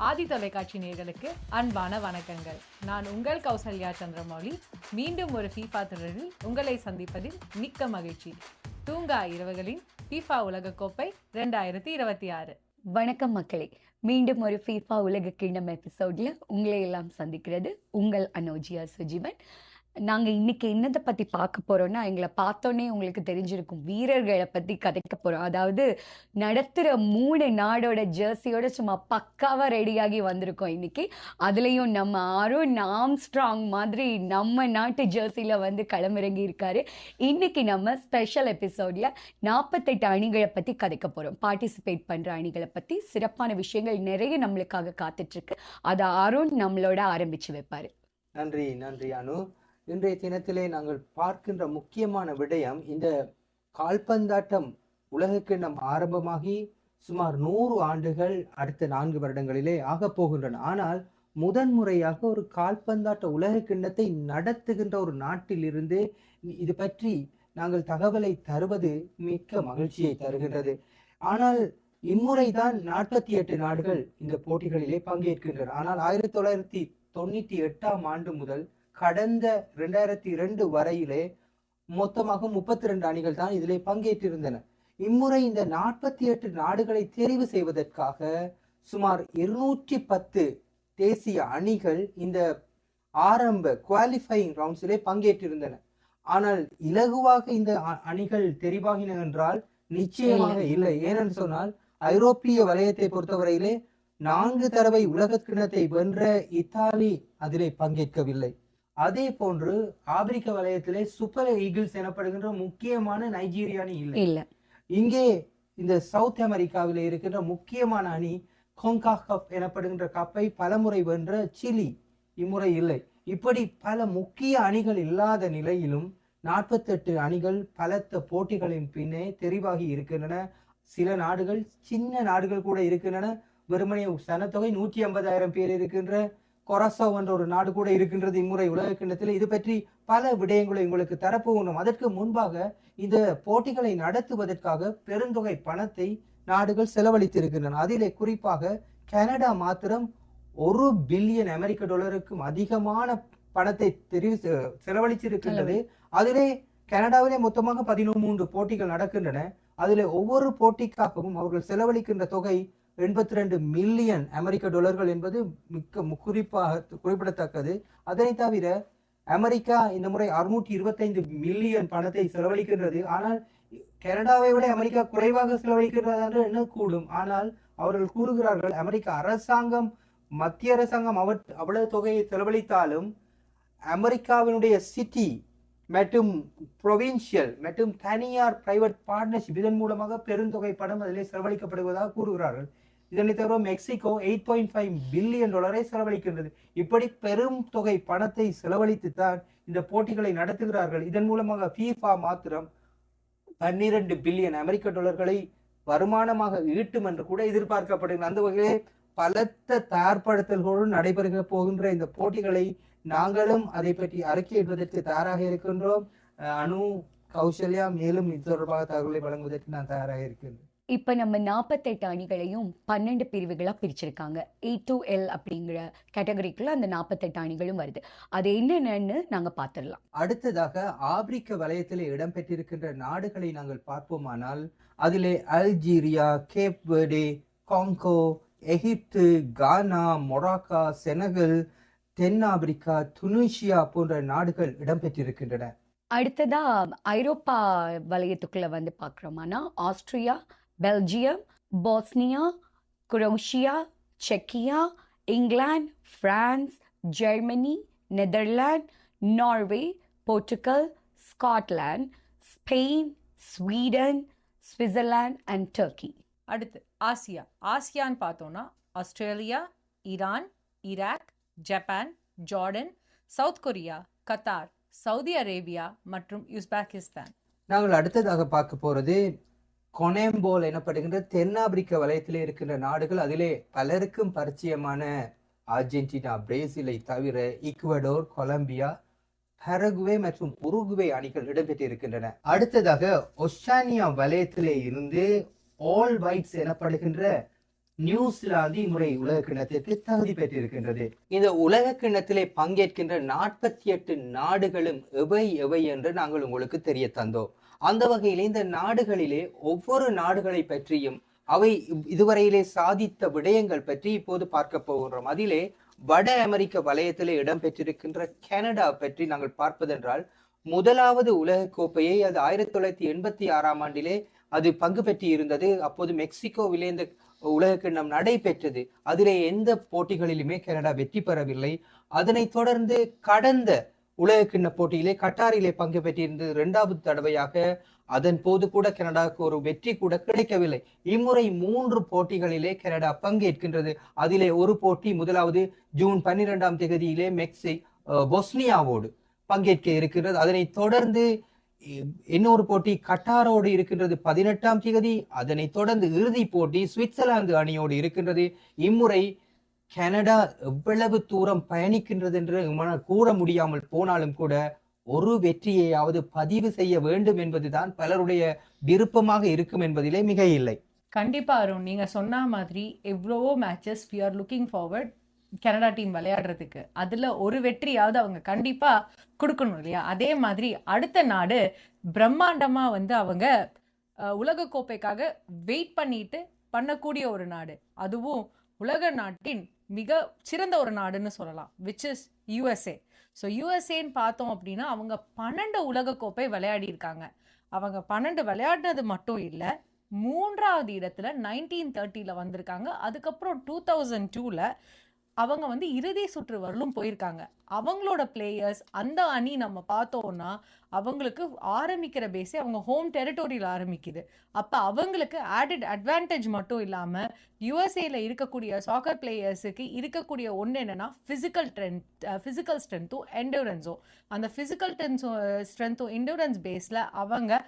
ஆதி தொலைக்காட்சி நேயர்களுக்கு அன்பான வணக்கங்கள். நான் உங்கள் கௌசல்யா சந்திரமௌலி. மீண்டும் ஒரு ஃபீஃபா தொடரில் உங்களை சந்திப்பதில் மிக்க மகிழ்ச்சி. தூங்கா இரவுகளின் ஃபீஃபா உலகக்கோப்பை 2026. வணக்கம் மக்களே, மீண்டும் ஒரு ஃபீஃபா உலக கிண்ணம் எபிசோட்ல உங்களை எல்லாம் சந்திக்கிறது உங்கள் அனோஜியா சுஜீவன். நாங்கள் இன்னைக்கு என்னத்தை பற்றி பார்க்க போகிறோன்னா, எங்களை பார்த்தோன்னே உங்களுக்கு தெரிஞ்சிருக்கும், வீரர்களை பற்றி கதைக்க போகிறோம். அதாவது நடத்துகிற 3 நாடோட ஜெர்சியோட சும்மா பக்காவாக ரெடியாகி வந்திருக்கோம் இன்னைக்கு. அதுலேயும் நம்ம அருண் ஆம்ஸ்ட்ராங் மாதிரி நம்ம நாட்டு ஜெர்சியில் வந்து களமிறங்கி இருக்காரு. இன்னைக்கு நம்ம ஸ்பெஷல் எபிசோடில் 48 அணிகளை பற்றி கதைக்க போகிறோம். பார்ட்டிசிபேட் பண்ணுற அணிகளை பற்றி சிறப்பான விஷயங்கள் நிறைய நம்மளுக்காக காத்துட்ருக்கு. அதை அருண் நம்மளோட ஆரம்பித்து வைப்பார். நன்றி அனு. இன்றைய தினத்திலே நாங்கள் பார்க்கின்ற முக்கியமான விடயம், இந்த கால்பந்தாட்டம் உலகக்கிண்ணம் ஆரம்பமாகி சுமார் 100 ஆண்டுகள் அடுத்த 4 வருடங்களிலே ஆகப் போகின்றன. ஆனால் முதன்முறையாக ஒரு கால்பந்தாட்ட உலகக்கிண்ணத்தை நடத்துகின்ற ஒரு நாட்டிலிருந்து இது பற்றி நாங்கள் தகவலை தருவது மிக்க மகிழ்ச்சியை தருகின்றது. ஆனால் இம்முறைதான் 48 நாடுகள் இந்த போட்டிகளிலே பங்கேற்கின்றன. ஆனால் 1998ஆம் ஆண்டு முதல் கடந்த 2002 வரையிலே மொத்தமாக 32 அணிகள் தான் இதிலே பங்கேற்றிருந்தன. இம்முறை இந்த 48 நாடுகளை தெரிவு செய்வதற்காக சுமார் 210 தேசிய அணிகள் இந்த ஆரம்ப குவாலிஃபைங் ரவுண்ட்ஸிலே பங்கேற்றிருந்தன. ஆனால் இலகுவாக இந்த அணிகள் தெரிவாகின என்றால் நிச்சயமாக இல்லை. ஏனென்று சொன்னால், ஐரோப்பிய வலயத்தை பொறுத்தவரையிலே 4 தடவை உலக கிண்ணத்தை வென்ற இத்தாலி அதிலே பங்கேற்கவில்லை. அதே போன்று ஆப்பிரிக்க வலயத்திலே சூப்பர் ஈகிள்ஸ் எனப்படுகின்ற முக்கியமான நைஜீரியா அணி இல்லை. இங்கே இந்த சவுத் அமெரிக்காவிலே இருக்கின்ற முக்கியமான அணி CONCACAF எனப்படுகின்ற கப்பை பலமுறை வென்ற சிலி இம்முறை இல்லை. இப்படி பல முக்கிய அணிகள் இல்லாத நிலையிலும் 48 அணிகள் பலத்த போட்டிகளின் பின்னே தெரிவாகி இருக்கின்றன. சில நாடுகள், சின்ன நாடுகள் கூட இருக்கின்றன. வெறுமனே சனத்தொகை 150,000 பேர் இருக்கின்ற கொரசோ என்ற ஒரு நாடு கூட இருக்கின்றது இம்முறை உலக கிண்ணத்தில். இது பற்றி பல விடயங்களை உங்களுக்கு தரப்போகணும். அதற்கு முன்பாக இந்த போட்டிகளை நடத்துவதற்காக பெருந்தொகை பணத்தை நாடுகள் செலவழித்திருக்கின்றன. அதிலே குறிப்பாக கனடா மாத்திரம் $1 பில்லியன் அதிகமான பணத்தை செலவழிச்சிருக்கின்றது. அதிலே கனடாவிலே மொத்தமாக 13 போட்டிகள் நடக்கின்றன. அதிலே ஒவ்வொரு போட்டிக்காகவும் அவர்கள் செலவழிக்கின்ற தொகை $82 மில்லியன் என்பது மிக்க குறிப்பிடத்தக்கது. அதனை தவிர அமெரிக்கா இந்த முறை 625 மில்லியன் பணத்தை செலவழிக்கின்றது. ஆனால் கனடாவை விட அமெரிக்கா குறைவாக செலவழிக்கிறது என்று எண்ணக்கூடும். ஆனால் அவர்கள் கூறுகிறார்கள், அமெரிக்க அரசாங்கம், மத்திய அரசாங்கம் அவ்வளவு தொகையை செலவழித்தாலும் அமெரிக்காவினுடைய சிட்டி மற்றும் ப்ரொவின்சியல் மற்றும் தனியார் பிரைவேட் பார்ட்னர்ஷிப், இதன் மூலமாக பெருந்தொகை பணம் அதிலே செலவழிக்கப்படுவதாக கூறுகிறார்கள். இதனை தவிர மெக்சிகோ $8.5 பில்லியன் செலவழிக்கின்றது. இப்படி பெரும் தொகை பணத்தை செலவழித்துத்தான் இந்த போட்டிகளை நடத்துகிறார்கள். இதன் மூலமாக FIFA மாத்திரம் $12 பில்லியன் வருமானமாக ஈட்டும் என்று கூட எதிர்பார்க்கப்படுகிறது. அந்த வகையிலே பலத்த தயார்படுத்தல்களோடு நடைபெற போகின்ற இந்த போட்டிகளை நாங்களும் அதை பற்றி அறிக்கையிடுவதற்கு தயாராக இருக்கின்றோம். அனு, கௌசல்யா, மேலும் இது தொடர்பாக தகவலை வழங்குவதற்கு நான் தயாராக இருக்கின்றேன். இப்போ நம்ம 48 அணிகளையும் 12 பிரிவுகளாக பிரிச்சிருக்காங்க. A to L அப்படிங்கிற கேட்டகரிக்குள்ள அந்த 48 அணிகளும் வருது. அது என்னென்னு நாங்கள் பார்த்துடலாம். அடுத்ததாக ஆப்பிரிக்க வலயத்தில் இடம்பெற்றிருக்கின்ற நாடுகளை நாங்கள் பார்ப்போமானால், அதிலே Algeria, Cape Verde, Congo, Egypt, Ghana, Morocco, Senegal, தென்னாப்பிரிக்கா, துனிசியா போன்ற நாடுகள் இடம்பெற்றிருக்கின்றன. அடுத்ததா ஐரோப்பா வலயத்துக்குள்ள வந்து பார்க்குறோமானா, ஆஸ்திரியா, பெல்ஜியம், போஸ்னியா, குரோஷியா, செக்கியா, England, France, Germany, Netherlands, Norway, Portugal, Scotland, Spain, Sweden, Switzerland and Turkey. அடுத்து ஆசியான்னு பார்த்தோம்னா, Australia, Iran, Iraq, Japan, Jordan, South Korea, Qatar, Saudi Arabia மற்றும் உஸ்பெகிஸ்தான். நாங்கள் அடுத்ததாக பார்க்க போறது கொனெம்போல் எனப்படுகின்ற தென்னாப்பிரிக்க வலயத்திலே இருக்கின்ற நாடுகள். அதிலே பலருக்கும் பரிச்சயமான அர்ஜென்டினா, பிரேசிலை தவிர ஈக்குவடோர், கொலம்பியா, பரகுவே மற்றும் உருகுவே அணிகள் இடம்பெற்றிருக்கின்றன. அடுத்ததாக ஒஷானியா வலயத்திலே இருந்து ஆல் ஒயிட்ஸ் எனப்படுகின்ற நியூசிலாந்து இம்முறை உலக கிண்ணத்திற்கு தகுதி பெற்றிருக்கின்றது. இந்த உலக கிண்ணத்திலே பங்கேற்கின்ற 48 நாடுகளும் எவை எவை என்று நாங்கள் உங்களுக்கு தெரிய தந்தோம். அந்த வகையில் இந்த நாடுகளிலே ஒவ்வொரு நாடுகளை பற்றியும் அவை இதுவரையிலே சாதித்த விடயங்கள் பற்றி இப்போது பார்க்க போகின்றோம். அதிலே வட அமெரிக்க வலயத்திலே இடம்பெற்றிருக்கின்ற கனடா பற்றி நாங்கள் பார்ப்பதென்றால், முதலாவது உலக கோப்பையை அது 1986 ஆண்டிலே அது பங்கு பெற்று இருந்தது. அப்போது மெக்சிகோவிலே இந்த உலக கிண்ணம் நடைபெற்றது. அதிலே எந்த போட்டிகளிலுமே கனடா வெற்றி பெறவில்லை. அதனைத் தொடர்ந்து கடந்த உலக கிண்ண போட்டியிலே கட்டாரிலே பங்கு பெற்றிருந்தது 2வது தடவையாக. அதன் போது கூட கனடாவுக்கு ஒரு வெற்றி கூட கிடைக்கவில்லை. இம்முறை 3 போட்டிகளிலே கனடா பங்கேற்கின்றது. அதிலே ஒரு போட்டி முதலாவது ஜூன் 12ஆம் தேதியிலே பொஸ்னியாவோடு பங்கேற்க இருக்கின்றது. அதனைத் தொடர்ந்து இன்னொரு போட்டி கட்டாரோடு இருக்கின்றது 18ஆம் தேதி. அதனைத் தொடர்ந்து இறுதி போட்டி சுவிட்சர்லாந்து அணியோடு இருக்கின்றது. இம்முறை கனடா எவ்வளவு தூரம் பயணிக்கின்றது என்று கூற முடியாமல் போனாலும் கூட ஒரு வெற்றியையாவது பதிவு செய்ய வேண்டும் என்பதுதான் பலருடைய விருப்பமாக இருக்கும் என்பதிலே மிக இல்லை. கண்டிப்பா அருண், நீங்க சொன்ன மாதிரி எவ்வளவோ matches we are looking forward Canada team விளையாடுறதுக்கு. அதுல ஒரு வெற்றியாவது அவங்க கண்டிப்பா கொடுக்கணும் இல்லையா? அதே மாதிரி அடுத்த நாடு பிரம்மாண்டமா வந்து அவங்க உலக கோப்பைக்காக வெயிட் பண்ணிட்டு பண்ணக்கூடிய ஒரு நாடு, அதுவும் உலக நாட்டின் மிக சிறந்த ஒரு நாடுன்னு சொல்லலாம், விச் இஸ் யூஎஸ்ஏ. ஸோ யூஎஸ்ஏன்னு பார்த்தோம் அப்படின்னா அவங்க 12 உலக கோப்பை விளையாடி இருக்காங்க. அவங்க 12 விளையாடினது மட்டும் இல்லை, 3வது இடத்துல 1930 வந்திருக்காங்க. அதுக்கப்புறம் 2002 அவங்க வந்து இறுதி சுற்று வரலும் போயிருக்காங்க. அவங்களோட பிளேயர்ஸ் அந்த அணி நம்ம பார்த்தோம்னா அவங்களுக்கு ஆரம்பிக்கிற பேஸே அவங்க ஹோம் டெரிட்டோரியில் ஆரம்பிக்குது. அப்போ அவங்களுக்கு ஆடட் அட்வான்டேஜ் மட்டும் இல்லாமல் யூஎஸ்ஏல இருக்கக்கூடிய சாக்கர் பிளேயர்ஸுக்கு இருக்கக்கூடிய ஒன்று என்னன்னா ஃபிசிக்கல் ஸ்ட்ரென்த்தும் என்டூரன்ஸும். அந்த ஃபிசிக்கல் ஸ்ட்ரென்த்தும் என்டூரன்ஸ் பேஸில் அவங்க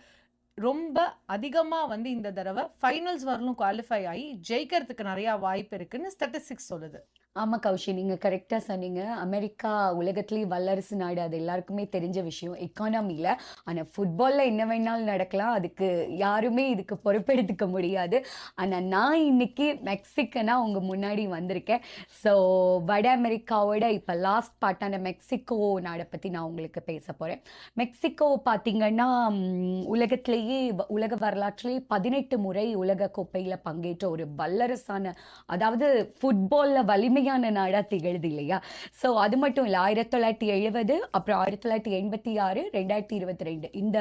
ரொம்ப அதிகமாக வந்து இந்த தடவை ஃபைனல்ஸ் வரலும் குவாலிஃபை ஆகி ஜெயிக்கிறதுக்கு நிறையா வாய்ப்பு இருக்குன்னு ஸ்டாட்டிஸ்டிக்ஸ் சொல்லுது. ஆமாம் கௌஷி, நீங்கள் கரெக்டாக சொன்னீங்க. அமெரிக்கா உலகத்துலேயே வல்லரசு நாடு, அது எல்லாருக்குமே தெரிஞ்ச விஷயம் எக்கானமியில். ஆனால் ஃபுட்பாலில் என்ன வேணாலும் நடக்கலாம், அதுக்கு யாருமே இதுக்கு பொறுப்பெடுத்துக்க முடியாது. ஆனால் நான் இன்னைக்கு மெக்சிகனா உங்கள் முன்னாடி வந்திருக்கேன். ஸோ வட அமெரிக்காவோட இப்போ லாஸ்ட் பார்ட்டான மெக்சிகோ நாடை பற்றி நான் உங்களுக்கு பேச போகிறேன். மெக்சிகோ பார்த்தீங்கன்னா உலகத்திலேயே உலக வரலாற்றிலேயே 18 முறை உலக கோப்பையில் பங்கேற்ற ஒரு வல்லரசான, அதாவது ஃபுட்பாலில் வலிமை நாடா திகழ்து இல்லையா? ஸோ அது மட்டும் இல்லை, 1970, அப்புறம் 1986, 2022 இந்த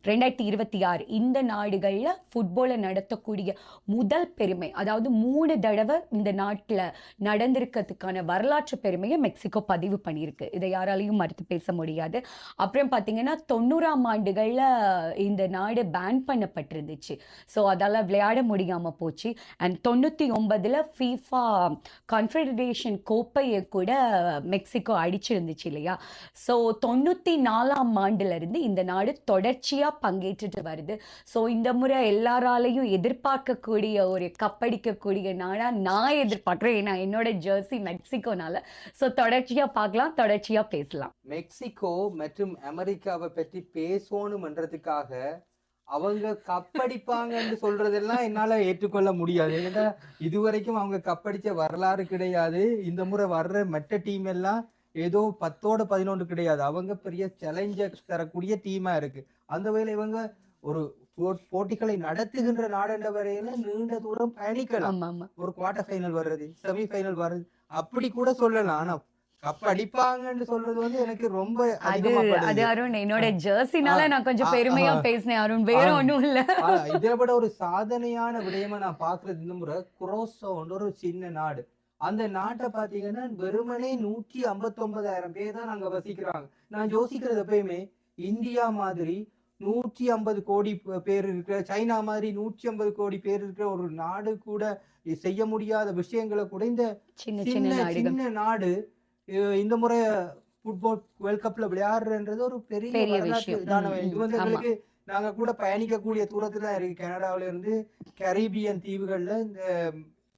2026 இந்த நாடுகளில் ஃபுட்பாலை நடத்தக்கூடிய முதல் பெருமை, அதாவது 3 தடவை இந்த நாட்டில் நடந்திருக்கிறதுக்கான வரலாற்று பெருமையை மெக்சிகோ பதிவு பண்ணியிருக்கு. இதை யாராலையும் மறுத்து பேச முடியாது. அப்புறம் பார்த்தீங்கன்னா 90ஆம் ஆண்டுகளில் இந்த நாடு பேன் பண்ணப்பட்டிருந்துச்சு. ஸோ அதால் விளையாட முடியாமல் போச்சு. அண்ட் 99 ஃபீஃபா கான்ஃபெடரேஷன் கோப்பையை கூட மெக்சிகோ அடிச்சிருந்துச்சு இல்லையா? ஸோ 94ஆம் ஆண்டுலேருந்து இந்த நாடு தொடர்ச்சியாக பங்கேற்றுட்டு வருது. ஸோ இந்த முறை எல்லாராலையும் எதிர்பார்க்கக்கூடிய ஒரு கப்படிக்கக்கூடிய நாடாக நான் எதிர்பார்க்குறேன். ஏன்னா என்னோட ஜெர்சி மெக்சிகோனால. ஸோ தொடர்ச்சியாக பார்க்கலாம், தொடர்ச்சியாக பேசலாம். மெக்சிகோ மற்றும் அமெரிக்காவை பற்றி பேசணும்ன்றதுக்காக அவங்க கப்படிப்பாங்கன்னு சொல்றதெல்லாம் என்னால ஏற்றுக்கொள்ள முடியாது. ஏன்னா இதுவரைக்கும் அவங்க கப்படிச்ச வரலாறு கிடையாது. இந்த முறை வர்ற மற்ற டீம் எல்லாம் ஏதோ 10ஓட 11 கிடையாது. அவங்க பெரிய சேலஞ்சர் தரக்கூடிய டீமா இருக்கு. அந்த வகையில இவங்க ஒரு போட்டிகளை நடத்துகின்ற நாடுன்ற வரையில நீண்ட தூரம் பயணிக்கலாம். ஒரு குவார்டர் ஃபைனல் வர்றது, செமி ஃபைனல் வர்றது, அப்படி கூட சொல்லலாம். ஆனா கப் அடிப்பாங்கன்னு சொல்றது வந்து எனக்கு ரொம்ப அது அருண் என்னோட ஜெர்சினால நான் கொஞ்சம் பெருமையா பேசினேன் அருண், வேற ஒண்ணும் இல்ல. இதை விட ஒரு சாதனையான விடயமா நான் பாக்குறது இந்த முறை குரோசோன்ற ஒரு சின்ன நாடு. அந்த நாட்டை பாத்தீங்கன்னா வெறுமனே 159,000 பேர் தான் அங்க வசிக்கிறாங்க. நான் யோசிக்கிறது எப்பயுமே இந்தியா மாதிரி 150 கோடி பேர் இருக்கிற, சைனா மாதிரி 150 கோடி பேர் இருக்கிற ஒரு நாடு கூட செய்ய முடியாத விஷயங்களை கூட இந்த சின்ன நாடு இந்த முறை ஃபுட்பால் வேர்ல்ட் கப்ல விளையாடுறன்றது ஒரு பெரிய வரலாற்று. இது வந்து எங்களுக்கு நாங்க கூட பயணிக்கக்கூடிய தூரத்துல இருக்கு. கனடாவில இருந்து கரீபியன் தீவுகள்ல இந்த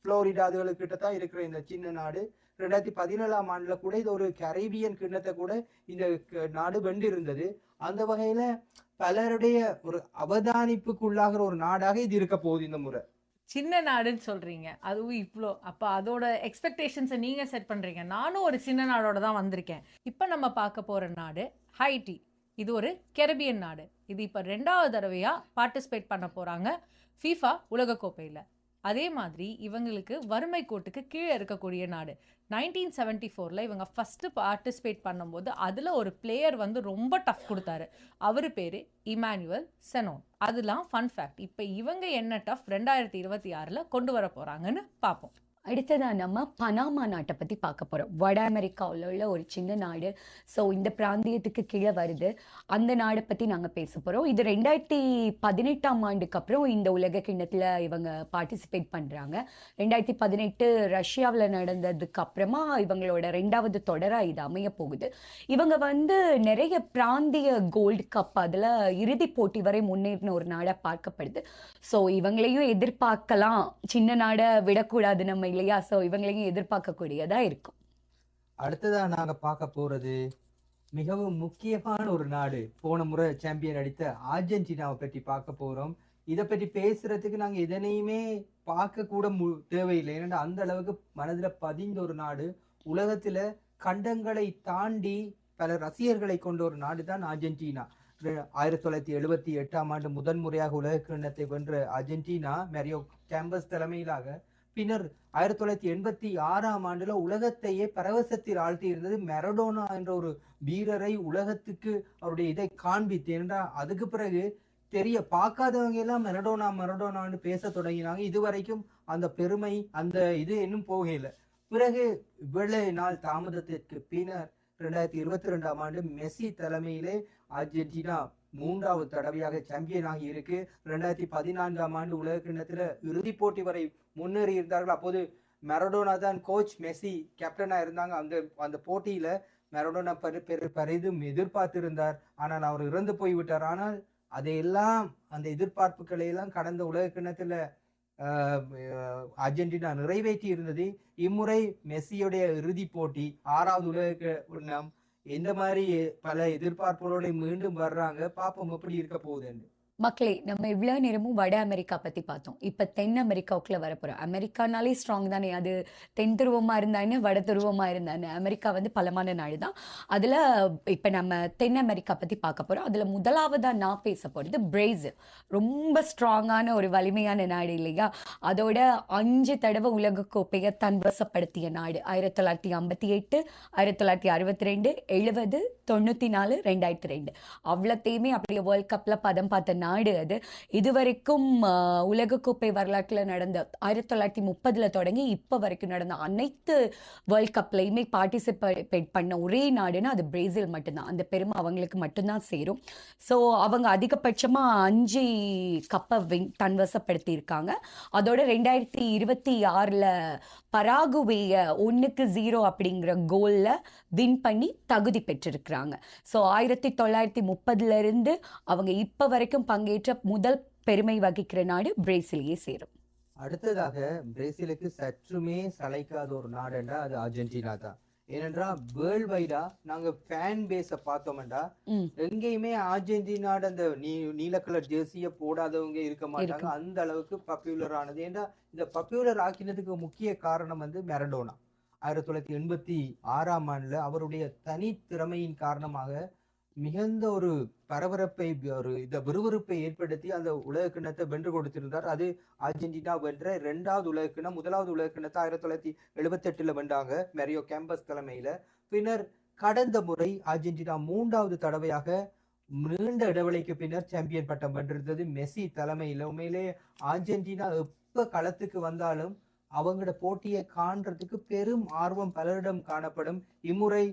புளோரிடா அதுகளுக்கிட்ட தான் இருக்கிற இந்த சின்ன நாடு 2017ஆம் ஆண்டுல கூட இது ஒரு கரீபியன் கிண்ணத்தை கூட இந்த நாடு வென்றிருந்தது. அந்த வகையில பலருடைய ஒரு அவதானிப்புக்குள்ளாகிற ஒரு நாடாக இது இருக்க போகுது இந்த முறை. சின்ன நாடுன்னு சொல்றீங்க, அதுவும் இவ்வளோ. அப்போ அதோட எக்ஸ்பெக்டேஷன்ஸை நீங்க செட் பண்றீங்க. நானும் ஒரு சின்ன நாடோட தான் வந்திருக்கேன். இப்போ நம்ம பார்க்க போற நாடு ஹைட்டி. இது ஒரு கெரபியன் நாடு. இது இப்போ 2வது தடவையா பார்ட்டிசிபேட் பண்ண போறாங்க ஃபீஃபா உலகக்கோப்பையில். அதே மாதிரி இவங்களுக்கு வறுமை கோட்டுக்கு கீழே இருக்கக்கூடிய நாடு. 1974 இவங்க ஃபர்ஸ்ட் பார்ட்டிசிபேட் பண்ணும்போது அதில் ஒரு பிளேயர் வந்து ரொம்ப டஃப் கொடுத்தாரு. அவர் பேர் இமானுவல் செனோன். அதெல்லாம் ஃபன் ஃபேக்ட். இப்போ இவங்க என்ன டஃப் 2026 கொண்டு வர போறாங்கன்னு பார்ப்போம். அடுத்ததா நம்ம பனாமா நாட்டை பற்றி பார்க்க போகிறோம். வட அமெரிக்காவில் உள்ள ஒரு சின்ன நாடு. ஸோ இந்த பிராந்தியத்துக்கு கீழே வருது. அந்த நாடை பற்றி நாங்கள் பேச போகிறோம். இது 2018 அப்புறம் இந்த உலக கிண்ணத்தில் இவங்க பார்ட்டிசிபேட் பண்ணுறாங்க. 2018 ரஷ்யாவில் நடந்ததுக்கு அப்புறமா இவங்களோட 2வது தொடராக இது அமைய போகுது. இவங்க வந்து நிறைய பிராந்திய கோல்டு கப் அதில் இறுதி போட்டி வரை முன்னேறின ஒரு நாடாக பார்க்கப்படுது. ஸோ இவங்களையும் எதிர்பார்க்கலாம். சின்ன நாடை விடக்கூடாது நம்ம இல்லையா? ஸோ இவங்களையும் எதிர்பார்க்கக்கூடியதா இருக்கும். அடுத்ததா நாங்க பார்க்க போறது மிகவும் முக்கியமான ஒரு நாடு. போன முறை சாம்பியன் அடித்த அர்ஜென்டினாவை பற்றி பார்க்க போறோம். இதை பற்றி பேசுறதுக்கு நாங்க எதனையுமே பார்க்க கூட தேவையில்லை. ஏன்னா அந்த அளவுக்கு மனதுல பதிந்த ஒரு நாடு. உலகத்துல கண்டங்களை தாண்டி பல ரசிகர்களை கொண்ட ஒரு நாடு தான் அர்ஜென்டினா. 1978 முதன்முறையாக உலக கிண்ணத்தை வென்ற அர்ஜென்டினா மேரியோ கேம்பஸ் தலைமையிலாக பின்னர் 1986 உலகத்தையே பரவசத்தில் ஆழ்த்தி இருந்தது. மெரடோனா என்ற ஒரு வீரரை உலகத்துக்கு அவருடைய இதை காண்பித்து. ஏன்னா அதுக்கு பிறகு பார்க்காதவங்க எல்லாம் மெரடோனான்னு பேச தொடங்கினாங்க. இதுவரைக்கும் அந்த பெருமை அந்த இது இன்னும் போகல. பிறகு இவ்வளவு நாள் தாமதத்திற்கு பின்னர் 2022 மெஸ்ஸி தலைமையிலே அர்ஜென்டினா 3வது தடவையாக சாம்பியன் ஆகி இருக்கு. 2014 உலக கிண்ணத்துல இறுதி போட்டி வரை முன்னேறி இருந்தார்கள். அப்போது மெரடோனா தான் கோச், மெஸ்ஸி கேப்டனா இருந்தாங்க. அந்த போட்டியில மெரடோனா பெரிதும் எதிர்பார்த்திருந்தார். ஆனால் அவர் இறந்து போய்விட்டார். ஆனால் அதையெல்லாம் அந்த எதிர்பார்ப்புகளை எல்லாம் கடந்த உலக கிண்ணத்துல அர்ஜென்டினா நிறைவேற்றி இருந்தது. இம்முறை மெஸ்ஸியுடைய இறுதி போட்டி 6வது உலக கிண்ணம் எந்த மாதிரி பல எதிர்பார்ப்புகளோட மீண்டும் வர்றாங்க. பாப்போம் எப்படி இருக்க போகுதுன்னு. மக்களே, நம்ம இவ்வளோ நேரமும் வட அமெரிக்கா பற்றி பார்த்தோம். இப்போ தென் அமெரிக்காவுக்குள்ள வரப்போகிறோம். அமெரிக்கானாலே ஸ்ட்ராங் தானே. அது தென் துருவமாக இருந்தானே வட துருவமாக இருந்தானே. அமெரிக்கா வந்து பலமான நாடு தான். அதில் இப்போ நம்ம தென் அமெரிக்கா பற்றி பார்க்க போகிறோம். அதில் முதலாவதாக நான் பேச போகிறது பிரேசில். ரொம்ப ஸ்ட்ராங்கான ஒரு வலிமையான நாடு இல்லையா? அதோட 5 தடவை உலகக்கோப்பையை தன்வசப்படுத்திய நாடு. 1958, 1962, 70, 94, 2002 அவ்வளோத்தையுமே அப்படியே வேர்ல்ட் கப்பில் பதம் பார்த்த நாடு அது. இதுவரைக்கும் உலகக்கோப்பை வரலாற்றில் நடந்த 1930 தொடங்கி இப்போ வரைக்கும் நடந்த அனைத்து வேர்ல்ட் கப்லையுமே பார்ட்டிசிபேட் பண்ண ஒரே நாடுன்னா அது பிரேசில் மட்டும்தான். அந்த பெருமை அவங்களுக்கு மட்டும்தான் சேரும். ஸோ அவங்க அதிகபட்சமாக 5 கப்பை தன்வசப்படுத்தி இருக்காங்க. அதோட 2026 பராகுவேயை 1-0 அப்படிங்கிற கோல்ல வின் பண்ணி தகுதி பெற்றிருக்கிறாங்க. ஸோ 1930 அவங்க இப்போ வரைக்கும் பங்கேற்ற முதல் பெருமை வகிக்கிற நாடு பிரேசிலையே சேரும். அடுத்ததாக பிரேசிலுக்கு சற்றுமே சளைக்காத ஒரு நாடுண்டா அது அர்ஜென்டினா தான். ஏனென்றா வேர்ல்ட் வைடா நாங்க ஃபேன் பேஸ பார்த்தோம்டா எங்கேயுமே அர்ஜென்டினாட அந்த நீல கலர் ஜெர்சிய போடாதவங்க இருக்க மாட்டாங்க. அந்த அளவுக்கு பாப்புலர் ஆனது. ஏன்னா இந்த பாப்புலர் ஆக்கினதுக்கு முக்கிய காரணம் வந்து மெரடோனா. 1986 அவருடைய தனி திறமையின் காரணமாக மிகுந்த ஒரு பரபரப்பை விறுவிறுப்பை ஏற்படுத்தி அந்த உலக கிண்ணத்தை வென்று கொடுத்திருந்தார். அது அர்ஜென்டினா வென்ற 2வது உலக கிண்ணம். 1வது உலக கிண்ணத்தை 1978 வென்றாங்க மேரியோ கேம்பஸ் தலைமையில. பின்னர் கடந்த முறை அர்ஜென்டினா 3வது தடவையாக நீண்ட இடைவெளிக்கு பின்னர் சாம்பியன் பட்டம் வென்றிருந்தது மெஸ்ஸி தலைமையில. உண்மையிலே அர்ஜென்டினா எப்ப களத்துக்கு வந்தாலும் அவங்களோட போட்டியை காண்றதுக்கு பெரும் ஆர்வம் பலரிடம் காணப்படும். இம்முறை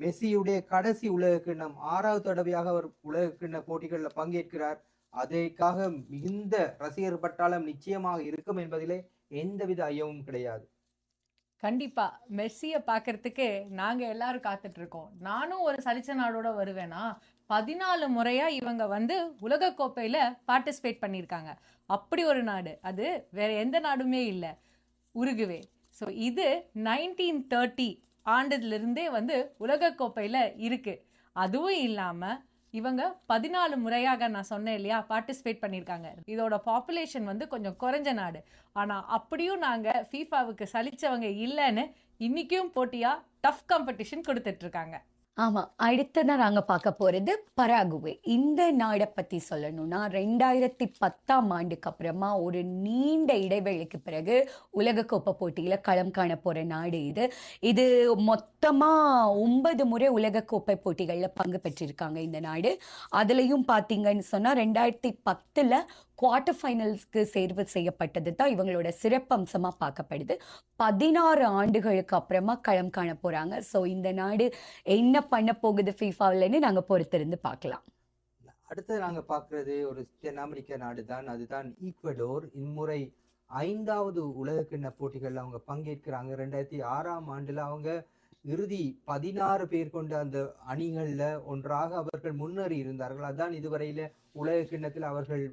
மெஸ்ஸியுடைய கடைசி உலக கிண்ணம் 6வது தடவையாக அவர் உலக கிண்ண போட்டிகளில் பங்கேற்கிறார். அதற்காக மிகுந்த ரசிகர் பட்டாளம் நிச்சயமாக இருக்கும் என்பதிலே எந்தவித ஐயமும் கிடையாது. கண்டிப்பா மெஸ்ஸியை பார்க்கறதுக்கு நாங்க எல்லாரும் காத்துட்டு இருக்கோம். நானும் ஒரு சலிச்ச நாடோட வருவேனா. 14 முறையா இவங்க வந்து உலக கோப்பையில பார்ட்டிசிபேட் பண்ணியிருக்காங்க. அப்படி ஒரு நாடு அது வேற எந்த நாடுமே இல்லை, உருகுவே. ஸோ இது 1930 ஆண்டுலேருந்தே வந்து உலக கோப்பையில இருக்கு. அதுவும் இல்லாம இவங்க 14 முறையாக நான் சொன்னேன் இல்லையா பார்ட்டிசிபேட் பண்ணியிருக்காங்க. இதோட பாப்புலேஷன் வந்து கொஞ்சம் குறைஞ்ச நாடு. ஆனால் அப்படியும் நாங்கள் ஃபீஃபாவுக்கு சலிச்சவங்க இல்லைன்னு இன்னைக்கும் போட்டியா டஃப் காம்படிஷன் கொடுத்துட்டு இருக்காங்க. ஆமா, அடுத்ததான் நாங்க பார்க்க போறது பராகுவே. இந்த நாடை பத்தி சொல்லணும்னா 2010ஆம் ஆண்டுக்கு அப்புறமா ஒரு நீண்ட இடைவெளிக்கு பிறகு உலகக்கோப்பை போட்டியில களம் காண போற நாடு இது. இது மொத்தமா 9 முறை உலகக்கோப்பை போட்டிகள்ல பங்கு பெற்றிருக்காங்க இந்த நாடு. அதுலயும் பாத்தீங்கன்னு சொன்னா 2010ல் குவார்டர் ஃபைனல்ஸ்க்கு தேர்வு செய்யப்பட்டது தான் இவங்களோட சிறப்பம்சமா பார்க்கப்படுது. 16 ஆண்டுகளுக்கு அப்புறமா களம் காண போறாங்க. ஸோ இந்த நாடு என்ன பண்ண போகுது ஃபீஃபாவில்னு நாங்க பொறுத்திருந்து பார்க்கலாம். அடுத்து நாங்க பார்க்கறது ஒரு தென் அமெரிக்க நாடு தான், அதுதான் ஈக்வடோர். இம்முறை 5வது உலகக்கிண்ண போட்டிகள்ல அவங்க பங்கேற்கிறாங்க. 2006ஆம் ஆண்டுல அவங்க இறுதி 16 பேர் கொண்ட அந்த அணிகள்ல ஒன்றாக அவர்கள் முன்னேறி இருந்தார்கள். அதான் இதுவரையில உலக கிண்ணத்தில் அவர்கள்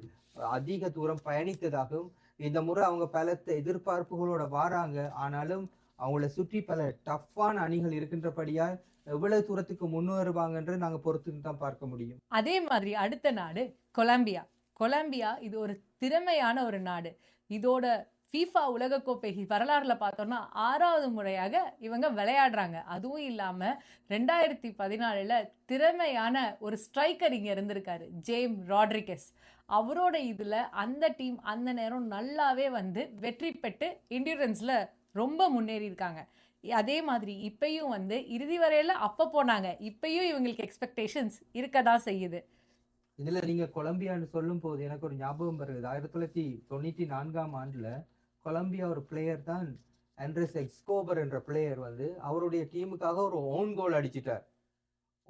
அதிக தூரம் பயணித்ததாகவும், இந்த முறை அவங்க பல எதிர்பார்ப்புகளோட வாராங்க. ஆனாலும் அவங்கள சுற்றி பல டஃப்பான அணிகள் இருக்கின்றபடியா எவ்வளவு தூரத்துக்கு முன்னேறுவாங்கன்று நாங்க பொறுத்து தான் பார்க்க முடியும். அதே மாதிரி அடுத்த நாடு கொலம்பியா. கொலம்பியா இது ஒரு திறமையான ஒரு நாடு. இதோட ஃபீஃபா உலகக்கோப்பை வரலாறுல பார்த்தோம்னா 6வது முறையாக இவங்க விளையாடுறாங்க. அதுவும் இல்லாம 2014ல் திறமையான ஒரு ஸ்ட்ரைக்கர் இங்க இருந்திருக்காரு, ஜேம் ராட்ரிகஸ். அவரோட இதுல அந்த டீம் அந்த நேரம் நல்லாவே வந்து வெற்றி பெற்று என்டியூரன்ஸ்ல ரொம்ப முன்னேறி இருக்காங்க. அதே மாதிரி இப்பயும் வந்து இறுதி வரையில அப்ப போனாங்க. இப்பயும் இவங்களுக்கு எக்ஸ்பெக்டேஷன்ஸ் இருக்கதான் செய்யுது. இதுல நீங்க கொலம்பியான்னு சொல்லும் போது எனக்கு ஒரு ஞாபகம் வருது. 1994ஆம் ஆண்டுல கொலம்பியா ஒரு பிளேயர் தான் ஆண்ட்ரேஸ் எக்ஸ்கோபர் என்ற பிளேயர் வந்து அவருடைய டீமுக்காக ஒரு ஓன் கோல் அடிச்சிட்டார்.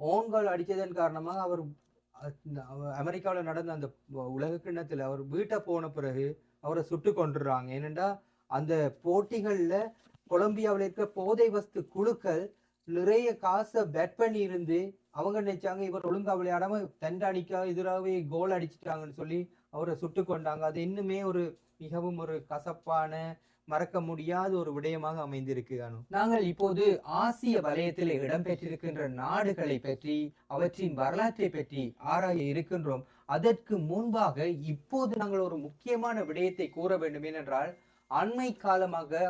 ஓன் கோல் அடிச்சதன் காரணமாக அவர் அமெரிக்காவில் நடந்த அந்த உலக கிண்ணத்தில் அவர் வீட்டை போன பிறகு அவரை சுட்டு கொண்டுடுறாங்க. ஏனென்றா அந்த போட்டிகள்ல கொலம்பியாவில் இருக்க போதை வஸ்து குழுக்கள் நிறைய காசை பெட் பண்ணி இருந்து அவங்க நினைச்சாங்க இவர் ஒழுங்கா விளையாடாம தண்டாடிக்கா எதிராகவே கோல் அடிச்சிட்டாங்கன்னு சொல்லி அவரை சுட்டு கொண்டாங்க. அது இன்னுமே ஒரு மிகவும் ஒரு கசப்பான மறக்க முடியாத ஒரு விடயமாக அமைந்திருக்கு. நாங்கள் இப்போது ஆசிய வலயத்தில் இடம்பெற்றிருக்கின்ற நாடுகளை பற்றி அவற்றின் வரலாற்றை பற்றி ஆராய இருக்கின்றோம். அதற்கு முன்பாக இப்போது நாங்கள் ஒரு முக்கியமான விடயத்தை கூற வேண்டும். ஏனென்றால் அண்மை காலமாக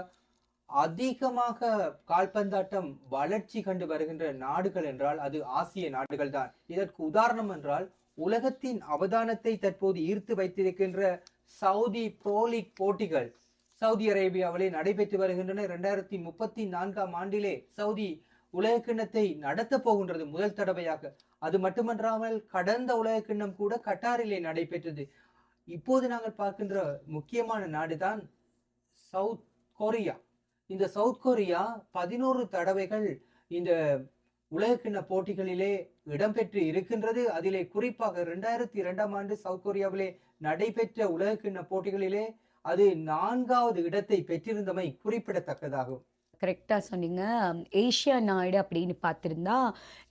அதிகமாக கால்பந்தாட்டம் வளர்ச்சி கண்டு வருகின்ற நாடுகள் என்றால் அது ஆசிய நாடுகள் தான். இதற்கு உதாரணம் என்றால் உலகத்தின் அவதானத்தை தற்போது ஈர்த்து வைத்திருக்கின்ற சவுதி ப்ரோ லீக் போட்டிகள் சவுதி அரேபியாவிலே நடைபெற்று வருகின்றன. 2034ஆம் ஆண்டிலே சவுதி உலக கிண்ணத்தை நடத்த போகின்றது முதல் தடவையாக. அது மட்டுமன்றாமல் கடந்த உலக கிண்ணம் கூட கட்டாரிலே நடைபெற்றது. இப்போது நாங்கள் பார்க்கின்ற முக்கியமான நாடுதான் சவுத் கொரியா. இந்த சவுத் கொரியா 11 தடவைகள் இந்த உலகக்கிண்ண போட்டிகளிலே இடம்பெற்று இருக்கின்றது. அதிலே குறிப்பாக 2002ஆம் ஆண்டு சவுத் கொரியாவிலே நடைபெற்ற உலகக்கிண்ண போட்டிகளிலே அது 4வது இடத்தை பெற்றிருந்தமை குறிப்பிடத்தக்கதாகும். கரெக்டாக சொன்னீங்க. ஏஷியா நாடு அப்படின்னு பார்த்துருந்தா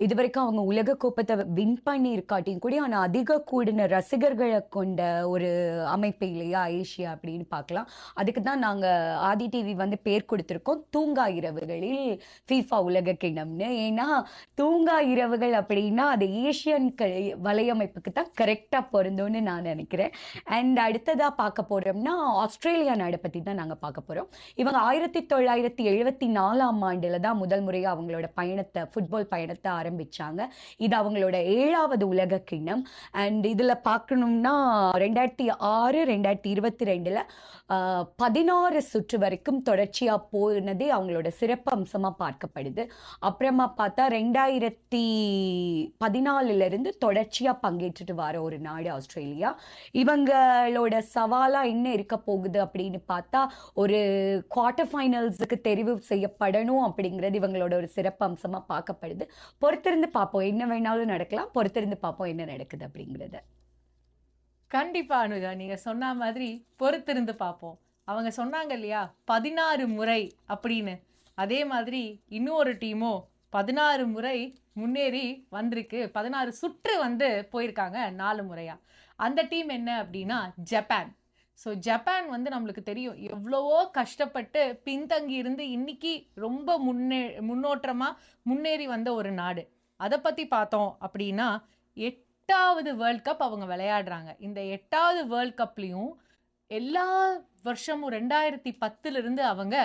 இது வரைக்கும் அவங்க உலகக்கோப்பத்தை வின் பண்ணி இருக்காட்டியும் கூட ஆனால் அதிக கூடின ரசிகர்களை கொண்ட ஒரு அமைப்பு இல்லையா ஏஷியா அப்படின்னு பார்க்கலாம். அதுக்கு தான் நாங்கள் ஆதி டிவி வந்து பேர் கொடுத்துருக்கோம் தூங்கா இரவுகளில் ஃபீஃபா உலக கிண்ணம்னு. ஏன்னா தூங்கா இரவுகள் அப்படின்னா அது ஏஷியன் வலையமைப்புக்கு தான் கரெக்டாக பொருந்தும்னு நான் நினைக்கிறேன். அண்ட் அடுத்ததாக பார்க்க போகிறோம்னா ஆஸ்திரேலியா நாடை பற்றி தான் நாங்கள் பார்க்க போகிறோம். இவங்க 1974ஆம் ஆண்டுல தான் முதல் முறையாக அவங்களோட பயணத்தை ஃபுட்பால் பயணத்தை ஆரம்பிச்சாங்க. இது அவங்களோட 7வது உலக கிண்ணம். அண்ட் இதில் பார்க்கணும்னா 2006 2022ல் 16 சுற்று வரைக்கும் தொடர்ச்சியாக போனதே அவங்களோட சிறப்பு அம்சமாக பார்க்கப்படுது. அப்புறமா பார்த்தா 2014 தொடர்ச்சியாக பங்கேற்றுட்டு வர ஒரு நாடு ஆஸ்திரேலியா. இவங்களோட சவாலாக என்ன இருக்க போகுது அப்படின்னு பார்த்தா ஒரு குவார்டர் ஃபைனல்ஸுக்கு தெரிவு செய்யப்படணும் அப்படிங்கிறது இவங்களோட ஒரு சிறப்பு அம்சமாக பார்க்கப்படுது. பொறுத்திருந்து பார்ப்போம், என்ன வேணாலும் நடக்கலாம். பொறுத்திருந்து பார்ப்போம் என்ன நடக்குது அப்படிங்கிறத. கண்டிப்பா அனுஜா, நீங்க சொன்ன மாதிரி பொறுத்திருந்து பார்ப்போம். அவங்க சொன்னாங்க இல்லையா 16 முறை அப்படின்னு, அதே மாதிரி இன்னொரு டீமும் 16 முறை முன்னேறி வந்திருக்கு. 16 சுற்று வந்து போயிருக்காங்க 4 முறையா. அந்த டீம் என்ன அப்படின்னா ஜப்பான். ஸோ ஜப்பான் வந்து நம்மளுக்கு தெரியும் எவ்வளவோ கஷ்டப்பட்டு பின்தங்கி இருந்து இன்னைக்கு ரொம்ப முன்னோட்டமாக முன்னேறி வந்த ஒரு நாடு. அதை பற்றி பார்த்தோம் அப்படின்னா 8வது வேர்ல்ட் கப் அவங்க விளையாடுறாங்க. இந்த 8வது வேர்ல்ட் கப்லயும் எல்லா வருஷமும் 2010 இருந்து அவங்க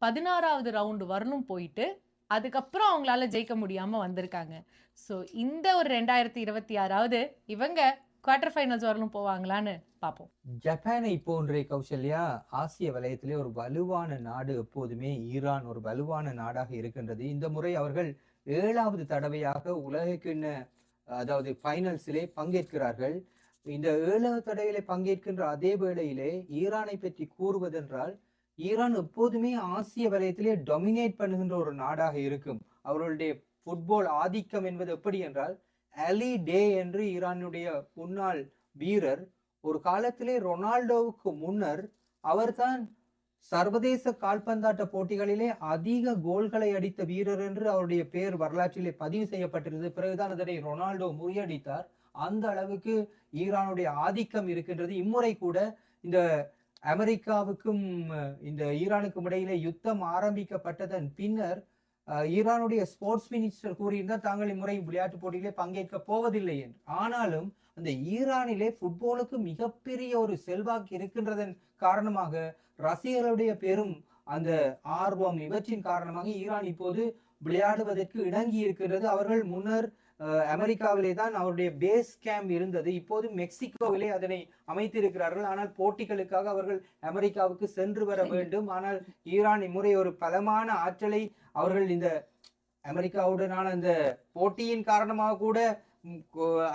16வது ரவுண்டு வரலும் போயிட்டு அதுக்கப்புறம் அவங்களால ஜெயிக்க முடியாம வந்திருக்காங்க. ஸோ இந்த ஒரு 2026வது இவங்க குவார்டர் ஃபைனல்ஸ் வரலும் போவாங்களான்னு பார்ப்போம். ஜப்பானை போன்றே கௌசல்யா ஆசிய வலயத்திலே ஒரு வலுவான நாடு, எப்போதுமே ஈரான் ஒரு வலுவான நாடாக இருக்கின்றது. இந்த முறை அவர்கள் 7வது தடவையாக உலகக்கிண்ண அதாவது ஃபைனல்ஸிலே பங்கேற்கிறார்கள். இந்த 7வது தடவையிலே பங்கேற்கின்ற அதே வேளையிலே ஈரானை பற்றி கூறுவதென்றால், ஈரான் எப்போதுமே ஆசிய வலயத்திலே டொமினேட் பண்ணுகின்ற ஒரு நாடாக இருக்கும். அவர்களுடைய ஃபுட்பால் ஆதிக்கம் என்பது எப்படி என்றால், அலி டே என்று ஈரானுடைய முன்னாள் வீரர், ஒரு காலத்திலே ரொனால்டோவுக்கு முன்னர் அவர்தான் சர்வதேச கால்பந்தாட்ட போட்டிகளிலே அதிக கோல்களை அடித்த வீரர் என்று அவருடைய பெயர் வரலாற்றிலே பதிவு செய்யப்பட்டிருந்தது. பிறகுதான் அதனை ரொனால்டோ முறியடித்தார். அந்த அளவுக்கு ஈரானுடைய ஆதிக்கம் இருக்கின்றது. இம்முறை கூட இந்த அமெரிக்காவுக்கும் இந்த ஈரானுக்கும் இடையிலே யுத்தம் ஆரம்பிக்கப்பட்டதன் பின்னர் ஈரானுடைய ஸ்போர்ட்ஸ் மினிஸ்டர் கூறியிருந்தால் தாங்கள் இம்முறை விளையாட்டு போட்டியிலே பங்கேற்க போவதில்லை என்று. ஆனாலும் அந்த ஈரானிலே ஃபுட்பாலுக்கு மிகப்பெரிய ஒரு செல்வாக்கு இருக்கின்றதன் காரணமாக, ரசிகர்களுடைய பெரும் அந்த ஆர்வம் இவற்றின் காரணமாக ஈரான் இப்போது விளையாடுவதற்கு இணங்கி இருக்கிறது. அவர்கள் முன்னர் அமெரிக்காவிலே தான் அவருடைய பேஸ் கேம்ப் இருந்தது. இப்போது மெக்சிகோவிலே அதனை அமைத்திருக்கிறார்கள். ஆனால் போட்டிகளுக்காக அவர்கள் அமெரிக்காவுக்கு சென்று வர வேண்டும். ஆனால் ஈரான் இம்முறை ஒரு பலமான ஆற்றலை அவர்கள் இந்த அமெரிக்காவுடனான அந்த போட்டியின் காரணமாக கூட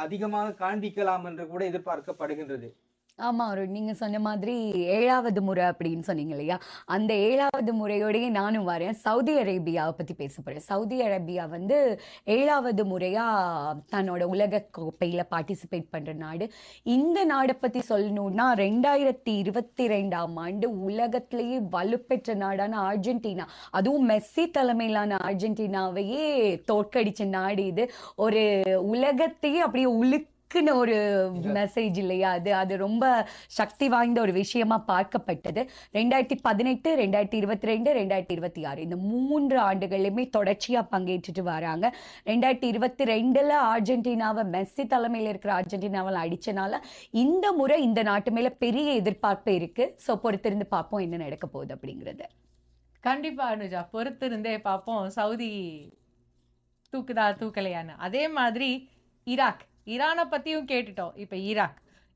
அதிகமாக காண்பிக்கலாம் என்று கூட எதிர்பார்க்கப்படுகின்றது. ஆமா அருண், நீங்க சொன்ன மாதிரி 7வது முறை அப்படின்னு சொன்னீங்க இல்லையா, அந்த 7வது முறையோடய நானும் வரேன். சவுதி அரேபியாவை பத்தி பேச போறேன். சவுதி அரேபியா 7வது முறையா தன்னோட உலக கோப்பையில பார்ட்டிசிபேட் பண்ற நாடு. இந்த நாடை பத்தி சொல்லணும்னா 2022ஆம் ஆண்டு உலகத்திலேயே வலுப்பெற்ற நாடான அர்ஜென்டினா, அதுவும் மெஸ்ஸி தலைமையிலான அர்ஜென்டினாவையே தோற்கடிச்ச நாடு இது. ஒரு உலகத்தையே அப்படியே ஒரு மெசேஜ் இல்லையா அது. அது ரொம்ப சக்தி வாய்ந்த ஒரு விஷயமா பார்க்கப்பட்டது. 2018, 2022, 2026 இந்த 3 ஆண்டுகளிலுமே தொடர்ச்சியா பங்கேற்றுட்டு வராங்க. 2022ல அர்ஜென்டினாவை மெஸ்ஸி தலைமையில் இருக்கிற அர்ஜென்டினாவில் அடிச்சனால இந்த முறை இந்த நாட்டு மேல பெரிய எதிர்பார்ப்பு இருக்கு. ஸோ பொறுத்திருந்து பார்ப்போம் என்ன நடக்க போகுது அப்படிங்கிறது. கண்டிப்பா அனுஜா, பொறுத்திருந்தே பார்ப்போம் சவுதி தூக்குதா தூக்கலையான்னு. அதே மாதிரி ஈரானை பத்தியும் கேட்டுட்டோம். இப்ப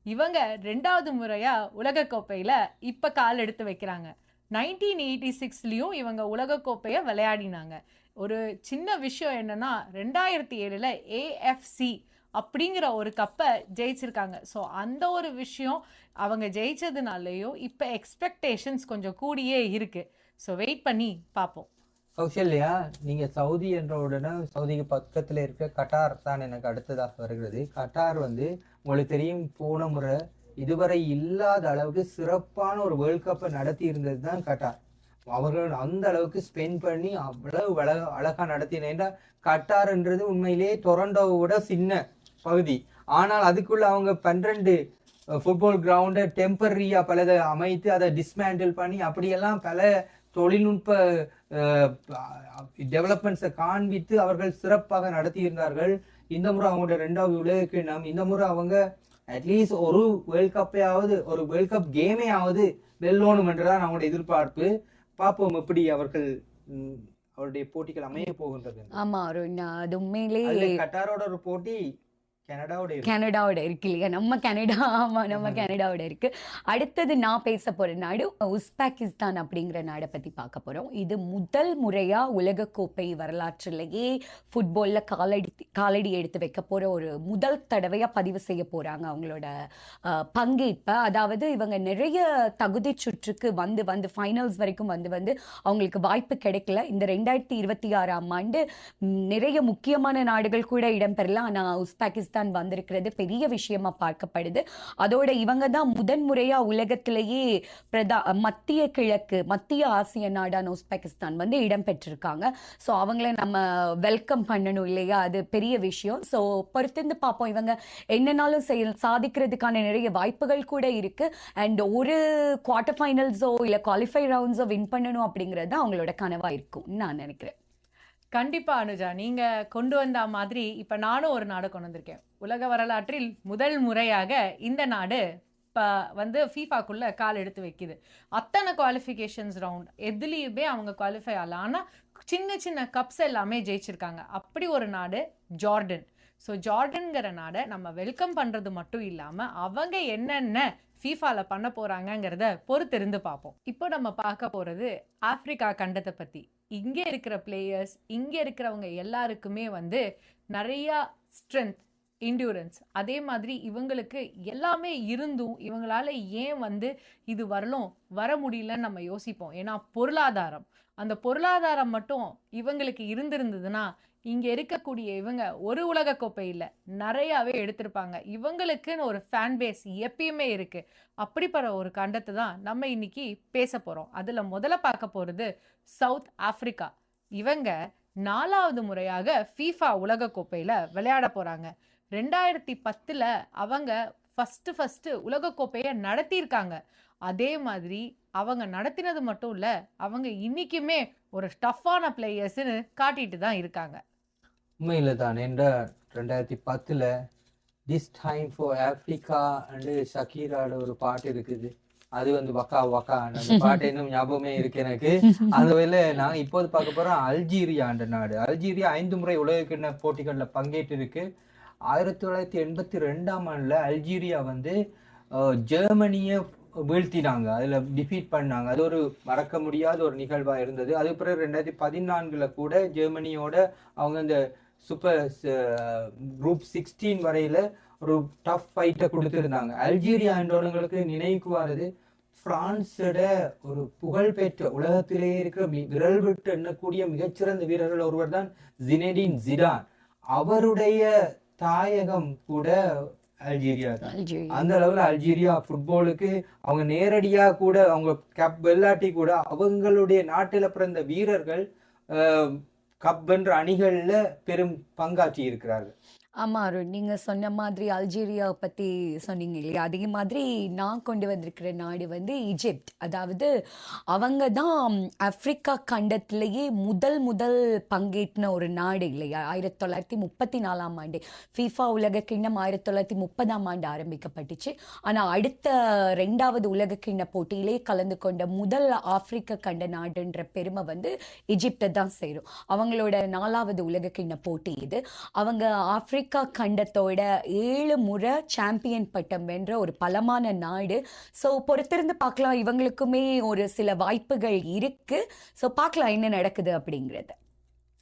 இவங்க 2வது முறையா உலகக்கோப்பையில இப்ப கால் எடுத்து வைக்கிறாங்க. 1986லயும் இவங்க உலகக்கோப்பைய விளையாடினாங்க. ஒரு சின்ன விஷயம் என்னன்னா, 2007ல AFC அப்படிங்கிற ஒரு கப்பை ஜெயிச்சிருக்காங்க. ஸோ அந்த ஒரு விஷயம் அவங்க ஜெயிச்சதுனாலயும் இப்ப எக்ஸ்பெக்டேஷன்ஸ் கொஞ்சம் கூடியே இருக்கு. ஸோ வெயிட் பண்ணி பார்ப்போம். கௌசல்யா, நீங்க சவுதி என்ற உடனே சவுதிக்கு பக்கத்துல இருக்க கட்டார் தான் எனக்கு அடுத்ததாக வருகிறது. கட்டார் உங்களுக்கு தெரியும், போன முறை இதுவரை இல்லாத அளவுக்கு சிறப்பான ஒரு வேர்ல்ட் கப்பை நடத்தி இருந்தது தான் கட்டார். அவர்கள் அந்த அளவுக்கு ஸ்பெண்ட் பண்ணி அவ்வளவு அழகா நடத்தினேன். கட்டார்ன்றது உண்மையிலேயே டொரண்டோவோட சின்ன பகுதி. ஆனால் அதுக்குள்ள அவங்க 12 ஃபுட்பால் கிரவுண்டை டெம்பரரியா பலதை அமைத்து அதை டிஸ்மேண்டில் பண்ணி அப்படியெல்லாம் பல தொழில்நுட்ப டெவலப்மெண்ட்ஸை காண்பித்து அவர்கள் சிறப்பாக நடத்தியிருந்தார்கள். இந்த முறை அவங்களோட 2வது உலகக்கிண்ணம், இந்த முறை அவங்க அட்லீஸ்ட் ஒரு வேர்ல்ட் கப்பையாவது, ஒரு வேர்ல்ட் கப் கேமையாவது வெல்லணும் என்றுதான் அவங்களோட எதிர்பார்ப்பு. பார்ப்போம் எப்படி அவருடைய போட்டிகள் அமைய போகின்றது. ஆமா அருண், அது உண்மையிலேயே கட்டாரோட ஒரு போட்டி கனடாவோட இருக்கு இல்லையா, நம்ம கனடா. ஆமா, நம்ம கனடாவோட இருக்கு. அடுத்தது நான் பேச போற நாடு உஸ்பெகிஸ்தான் அப்படிங்கிற நாடை பத்தி பார்க்க போறோம். இது முதல் முறையா உலகக்கோப்பை வரலாற்றிலேயே ஃபுட்பால்ல காலடி எடுத்து வைக்க போற ஒரு முதல் தடவையா பதிவு செய்ய போறாங்க அவங்களோட பங்கேற்ப. அதாவது இவங்க நிறைய தகுதி சுற்றுக்கு வந்து ஃபைனல்ஸ் வரைக்கும் வந்து அவங்களுக்கு வாய்ப்பு கிடைக்கல. இந்த 2026ஆம் ஆண்டு நிறைய முக்கியமான நாடுகள் கூட இடம்பெறலாம். ஆனா உஸ்பெகிஸ்தான் வந்திருக்கிறது பெரிய விஷயமா பார்க்கப்படுது. அதோட இவங்க தான் முதன்முறையா உலகத்திலேயே மத்திய ஆசிய நாடான உஸ்பெகிஸ்தான் இடம்பெற்றிருக்காங்க. ஸோ அவங்கள நம்ம வெல்கம் பண்ணணும் இல்லையா, அது பெரிய விஷயம். ஸோ பொறுத்திருந்து பார்ப்போம். இவங்க என்னன்னாலும் சாதிக்கிறதுக்கான நிறைய வாய்ப்புகள் கூட இருக்கு. அண்ட் ஒரு குவார்டர் ஃபைனல்ஸோ இல்லை குவாலிஃபை ரவுண்ட்ஸோ வின் பண்ணணும் அப்படிங்கிறது தான் அவங்களோட கனவா இருக்கும் நான் நினைக்கிறேன். கண்டிப்பா அனுஜா, நீங்க கொண்டு வந்த மாதிரி இப்ப நானும் ஒரு நாடை கொண்டு வந்திருக்கேன். உலக வரலாற்றில் முதல் முறையாக இந்த நாடு வந்து ஃபீஃபாக்குள்ள கால் எடுத்து வைக்குது. அத்தனை குவாலிஃபிகேஷன்ஸ் ரவுண்ட் எதுலேயுமே அவங்க குவாலிஃபை ஆகல. ஆனால் சின்ன சின்ன கப்ஸ் எல்லாமே ஜெயிச்சிருக்காங்க. அப்படி ஒரு நாடு ஜார்டன். ஸோ ஜார்டன்கிற நாடை நம்ம வெல்கம் பண்ணுறது மட்டும் இல்லாமல் அவங்க என்னென்ன ஃபீஃபால பண்ண போகிறாங்கங்கிறத பொறுத்திருந்து பார்ப்போம். இப்போ நம்ம பார்க்க போகிறது ஆப்பிரிக்கா கண்டத்தை பற்றி. இங்கே இருக்கிற பிளேயர்ஸ், இங்கே இருக்கிறவங்க எல்லாருக்குமே வந்து நிறையா ஸ்ட்ரென்த், இன்டூரன்ஸ், அதே மாதிரி இவங்களுக்கு எல்லாமே இருந்தும் இவங்களால ஏன் வந்து இது வர முடியலன்னு நம்ம யோசிப்போம். ஏன்னா பொருளாதாரம், அந்த பொருளாதாரம் மட்டும் இவங்களுக்கு இருந்திருந்ததுன்னா இங்கே இருக்கக்கூடிய இவங்க ஒரு உலகக்கோப்பை இல்லை நிறையாவே எடுத்திருப்பாங்க. இவங்களுக்குன்னு ஒரு ஃபேன் பேஸ் எப்பயுமே இருக்கு. அப்படிப்பட்ட ஒரு கண்டத்தை தான் நம்ம இன்னைக்கு பேச போகிறோம். அதில் முதல்ல பார்க்க போகிறது சவுத் ஆப்பிரிக்கா. இவங்க 4வது முறையாக ஃபீஃபா உலகக்கோப்பையில் விளையாட போகிறாங்க. 2010 அவங்க ஃபஸ்ட்டு உலகக்கோப்பையை நடத்தியிருக்காங்க. அதே மாதிரி அவங்க நடத்தினது மட்டும் இல்லை, அவங்க இன்னைக்குமே ஒரு டஃப்பான பிளேயர்ஸ்ன்னு காட்டிட்டு தான் இருக்காங்க. உண்மையில தான். என்ற 2010 this time for Africa and ஷக்கீராட ஒரு பாட்டு இருக்குது. அது வந்து வக்கா வக்கா அந்த பாட்டு இன்னும் ஞாபகமே இருக்கு எனக்கு. அந்த வகையில நாங்கள் இப்போது பார்க்க போறோம் அல்ஜீரியான்ற நாடு. அல்ஜீரியா 5 முறை உலகக்கிண்ண போட்டிகளில் பங்கேற்று இருக்கு. 1982 அல்ஜீரியா வந்து ஜெர்மனியை வீழ்த்தினாங்க, அதில் டிஃபீட் பண்ணாங்க. அது ஒரு மறக்க முடியாத ஒரு நிகழ்வாக இருந்தது. அது பிறகு 2014 கூட ஜெர்மனியோட அவங்க இந்த சூப்பர் குரூப் 16 வரையில ஒரு டஃப் ஃபைட்டை கொடுத்துருந்தாங்க. அல்ஜீரியா என்றவங்களுக்கு நினைவுக்கு வர்றது பிரான்ஸோட ஒரு புகழ்பெற்ற உலகத்திலேயே இருக்கிற விரல் விட்டு எண்ணக்கூடிய மிகச்சிறந்த வீரர்கள் ஒருவர் தான் ஜினேடின் ஜிடான். அவருடைய தாயகம் கூட அல்ஜீரியா தான். அந்த அளவுல அல்ஜீரியா ஃபுட்பாலுக்கு அவங்க நேரடியா கூட அவங்க கப் வெள்ளாட்டி கூட அவங்களுடைய நாட்டில பிறந்த வீரர்கள் கப் வென்ற அணிகள்ல பெரும் பங்காற்றி இருக்கிறார்கள். ஆமாம் அருண், நீங்கள் சொன்ன மாதிரி அல்ஜீரியாவை பற்றி சொன்னீங்க இல்லையா, அதே மாதிரி நான் கொண்டு வந்திருக்கிற நாடு வந்து ஈஜிப்ட். அதாவது அவங்க தான் ஆப்பிரிக்கா கண்டத்திலேயே முதல் பங்கேற்றின ஒரு நாடு இல்லையா. 1934 ஃபீஃபா உலக கிண்ணம் 1930 ஆரம்பிக்கப்பட்டுச்சு. ஆனால் அடுத்த 2வது உலக கிண்ண போட்டியிலே கலந்து கொண்ட முதல் ஆப்பிரிக்க கண்ட நாடுன்ற பெருமை வந்து ஈஜிப்டை தான் சேரும். அவங்களோட 4வது உலக கிண்ண போட்டி இது. அவங்க ஆப்பிரிக்கா கண்டத்தோட 7 முறை சாம்பியன் பட்டம் வென்ற ஒரு பலமான நாடு. ஸோ பொறுத்திருந்து பார்க்கலாம், இவங்களுக்குமே ஒரு சில வாய்ப்புகள் இருக்கு. ஸோ பார்க்கலாம் என்ன நடக்குது அப்படிங்கிறது.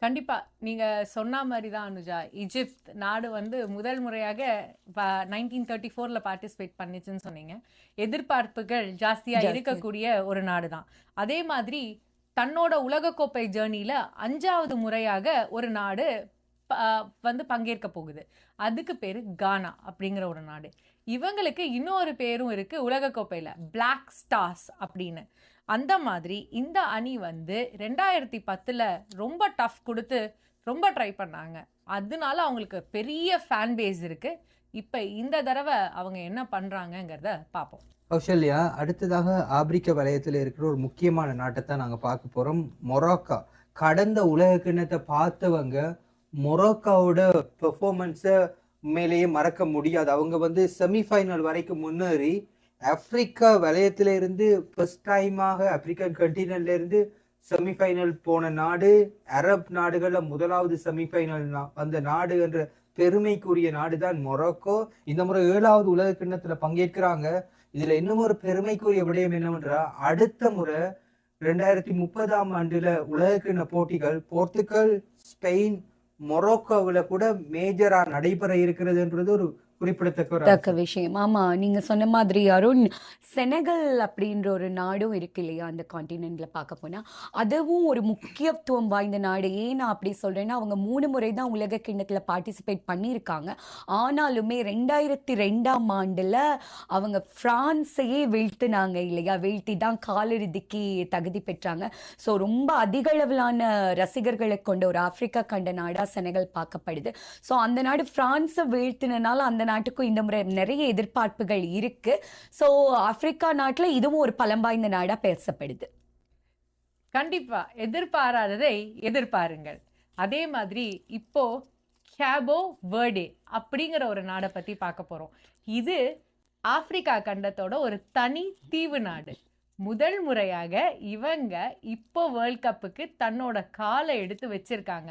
கண்டிப்பா நீங்க சொன்ன மாதிரி தான் அனுஜா. ஈஜிப்ட் நாடு வந்து முதல் முறையாக 1934 பார்ட்டிசிபேட் பண்ணிச்சுன்னு சொன்னீங்க. எதிர்பார்ப்புகள் ஜாஸ்தியா இருக்கக்கூடிய ஒரு நாடு தான். அதே மாதிரி தன்னோட உலகக்கோப்பை ஜேர்னில 5வது முறையாக ஒரு நாடு வந்து பங்கேற்க போகுது. அதுக்கு பேரு கானா அப்படிங்கிற ஒரு நாடு. இவங்களுக்கு இன்னொரு பேரும் இருக்கு உலகக்கோப்பையில, பிளாக் ஸ்டார்ஸ் அப்படின்னு. அந்த மாதிரி இந்த அணி வந்து 2010 ரொம்ப டஃப் கொடுத்து ரொம்ப ட்ரை பண்ணாங்க. அதனால அவங்களுக்கு பெரிய ஃபேன் பேஸ் இருக்கு. இப்ப இந்த தடவை அவங்க என்ன பண்றாங்கங்கிறத பார்ப்போம். கௌசல்யா, அடுத்ததாக ஆப்பிரிக்க வலயத்தில் இருக்கிற ஒரு முக்கியமான நாட்டை தான் நாங்கள் பார்க்க போறோம், மொராக்கோ. கடந்த உலக கிண்ணத்தை பார்த்தவங்க மொராக்கோவோட பெர்ஃபார்மன்ஸை உண்மையிலேயே மறக்க முடியாது. அவங்க வந்து செமிஃபைனல் வரைக்கும் முன்னேறி ஆப்பிரிக்கா வலயத்தில இருந்து ஃபர்ஸ்ட் டைமாக ஆப்பிரிக்கன் கண்டினென்ட்ல இருந்து செமிஃபைனல் போன நாடு, அரப் நாடுகள்ல 1வது செமிஃபைனல் வந்த நாடு என்ற பெருமைக்குரிய நாடு தான் மொராக்கோ. இந்த முறை 7வது உலக கிண்ணத்துல பங்கேற்கிறாங்க. இதுல இன்னும் ஒரு பெருமைக்குரிய விடயம் என்னவென்றா, அடுத்த முறை 2030 உலக கிண்ண போட்டிகள் போர்த்துகல், ஸ்பெயின், மொராக்கோவில் கூட மேஜரா நடைபெற இருக்கிறதுன்றது ஒரு குறிப்பிடத்தக்க விஷயம். ஆமா, நீங்க சொன்ன மாதிரி அருண், செனகல் அப்படின்ற ஒரு நாடும் இருக்கு இல்லையா அந்த கான்டினென்ட்ல பார்க்க போனா, அதுவும் ஒரு முக்கியத்துவம் வாய்ந்த நாடு. ஏன் நான் அப்படி சொல்றேன்னா, அவங்க 3 முறை தான் உலக கிண்ணத்துல பார்ட்டிசிபேட் பண்ணியிருக்காங்க. ஆனாலுமே 2002 அவங்க பிரான்ஸையே வீழ்த்தினாங்க இல்லையா, வீழ்த்தி தான் காலிறுதிக்கு தகுதி பெற்றாங்க. ஸோ ரொம்ப அதிக அளவிலான ரசிகர்களை கொண்ட ஒரு ஆப்பிரிக்கா கண்ட நாடா செனகல் பார்க்கப்படுது. ஸோ அந்த நாடு பிரான்ஸை வீழ்த்தினால அந்த நாட்டுக்கும் இந்த முறை நிறைய எதிர்பார்ப்புகள் இருக்கு. ஸோ ஆப்பிரிக்கா நாட்டில் இதுவும் ஒரு பலம் வாய்ந்த நாடா பேசப்படுது. கண்டிப்பா எதிர்பாராததை எதிர்பாருங்கள். அதே மாதிரி இப்போ கேபோ வெர்டே அப்படிங்கிற ஒரு நாடை பத்தி பார்க்க போறோம். இது ஆப்பிரிக்கா கண்டத்தோட ஒரு தனி தீவு நாடு. முதல் முறையாக இவங்க இப்போ வேர்ல்ட் கப்புக்கு தன்னோட காலை எடுத்து வச்சிருக்காங்க.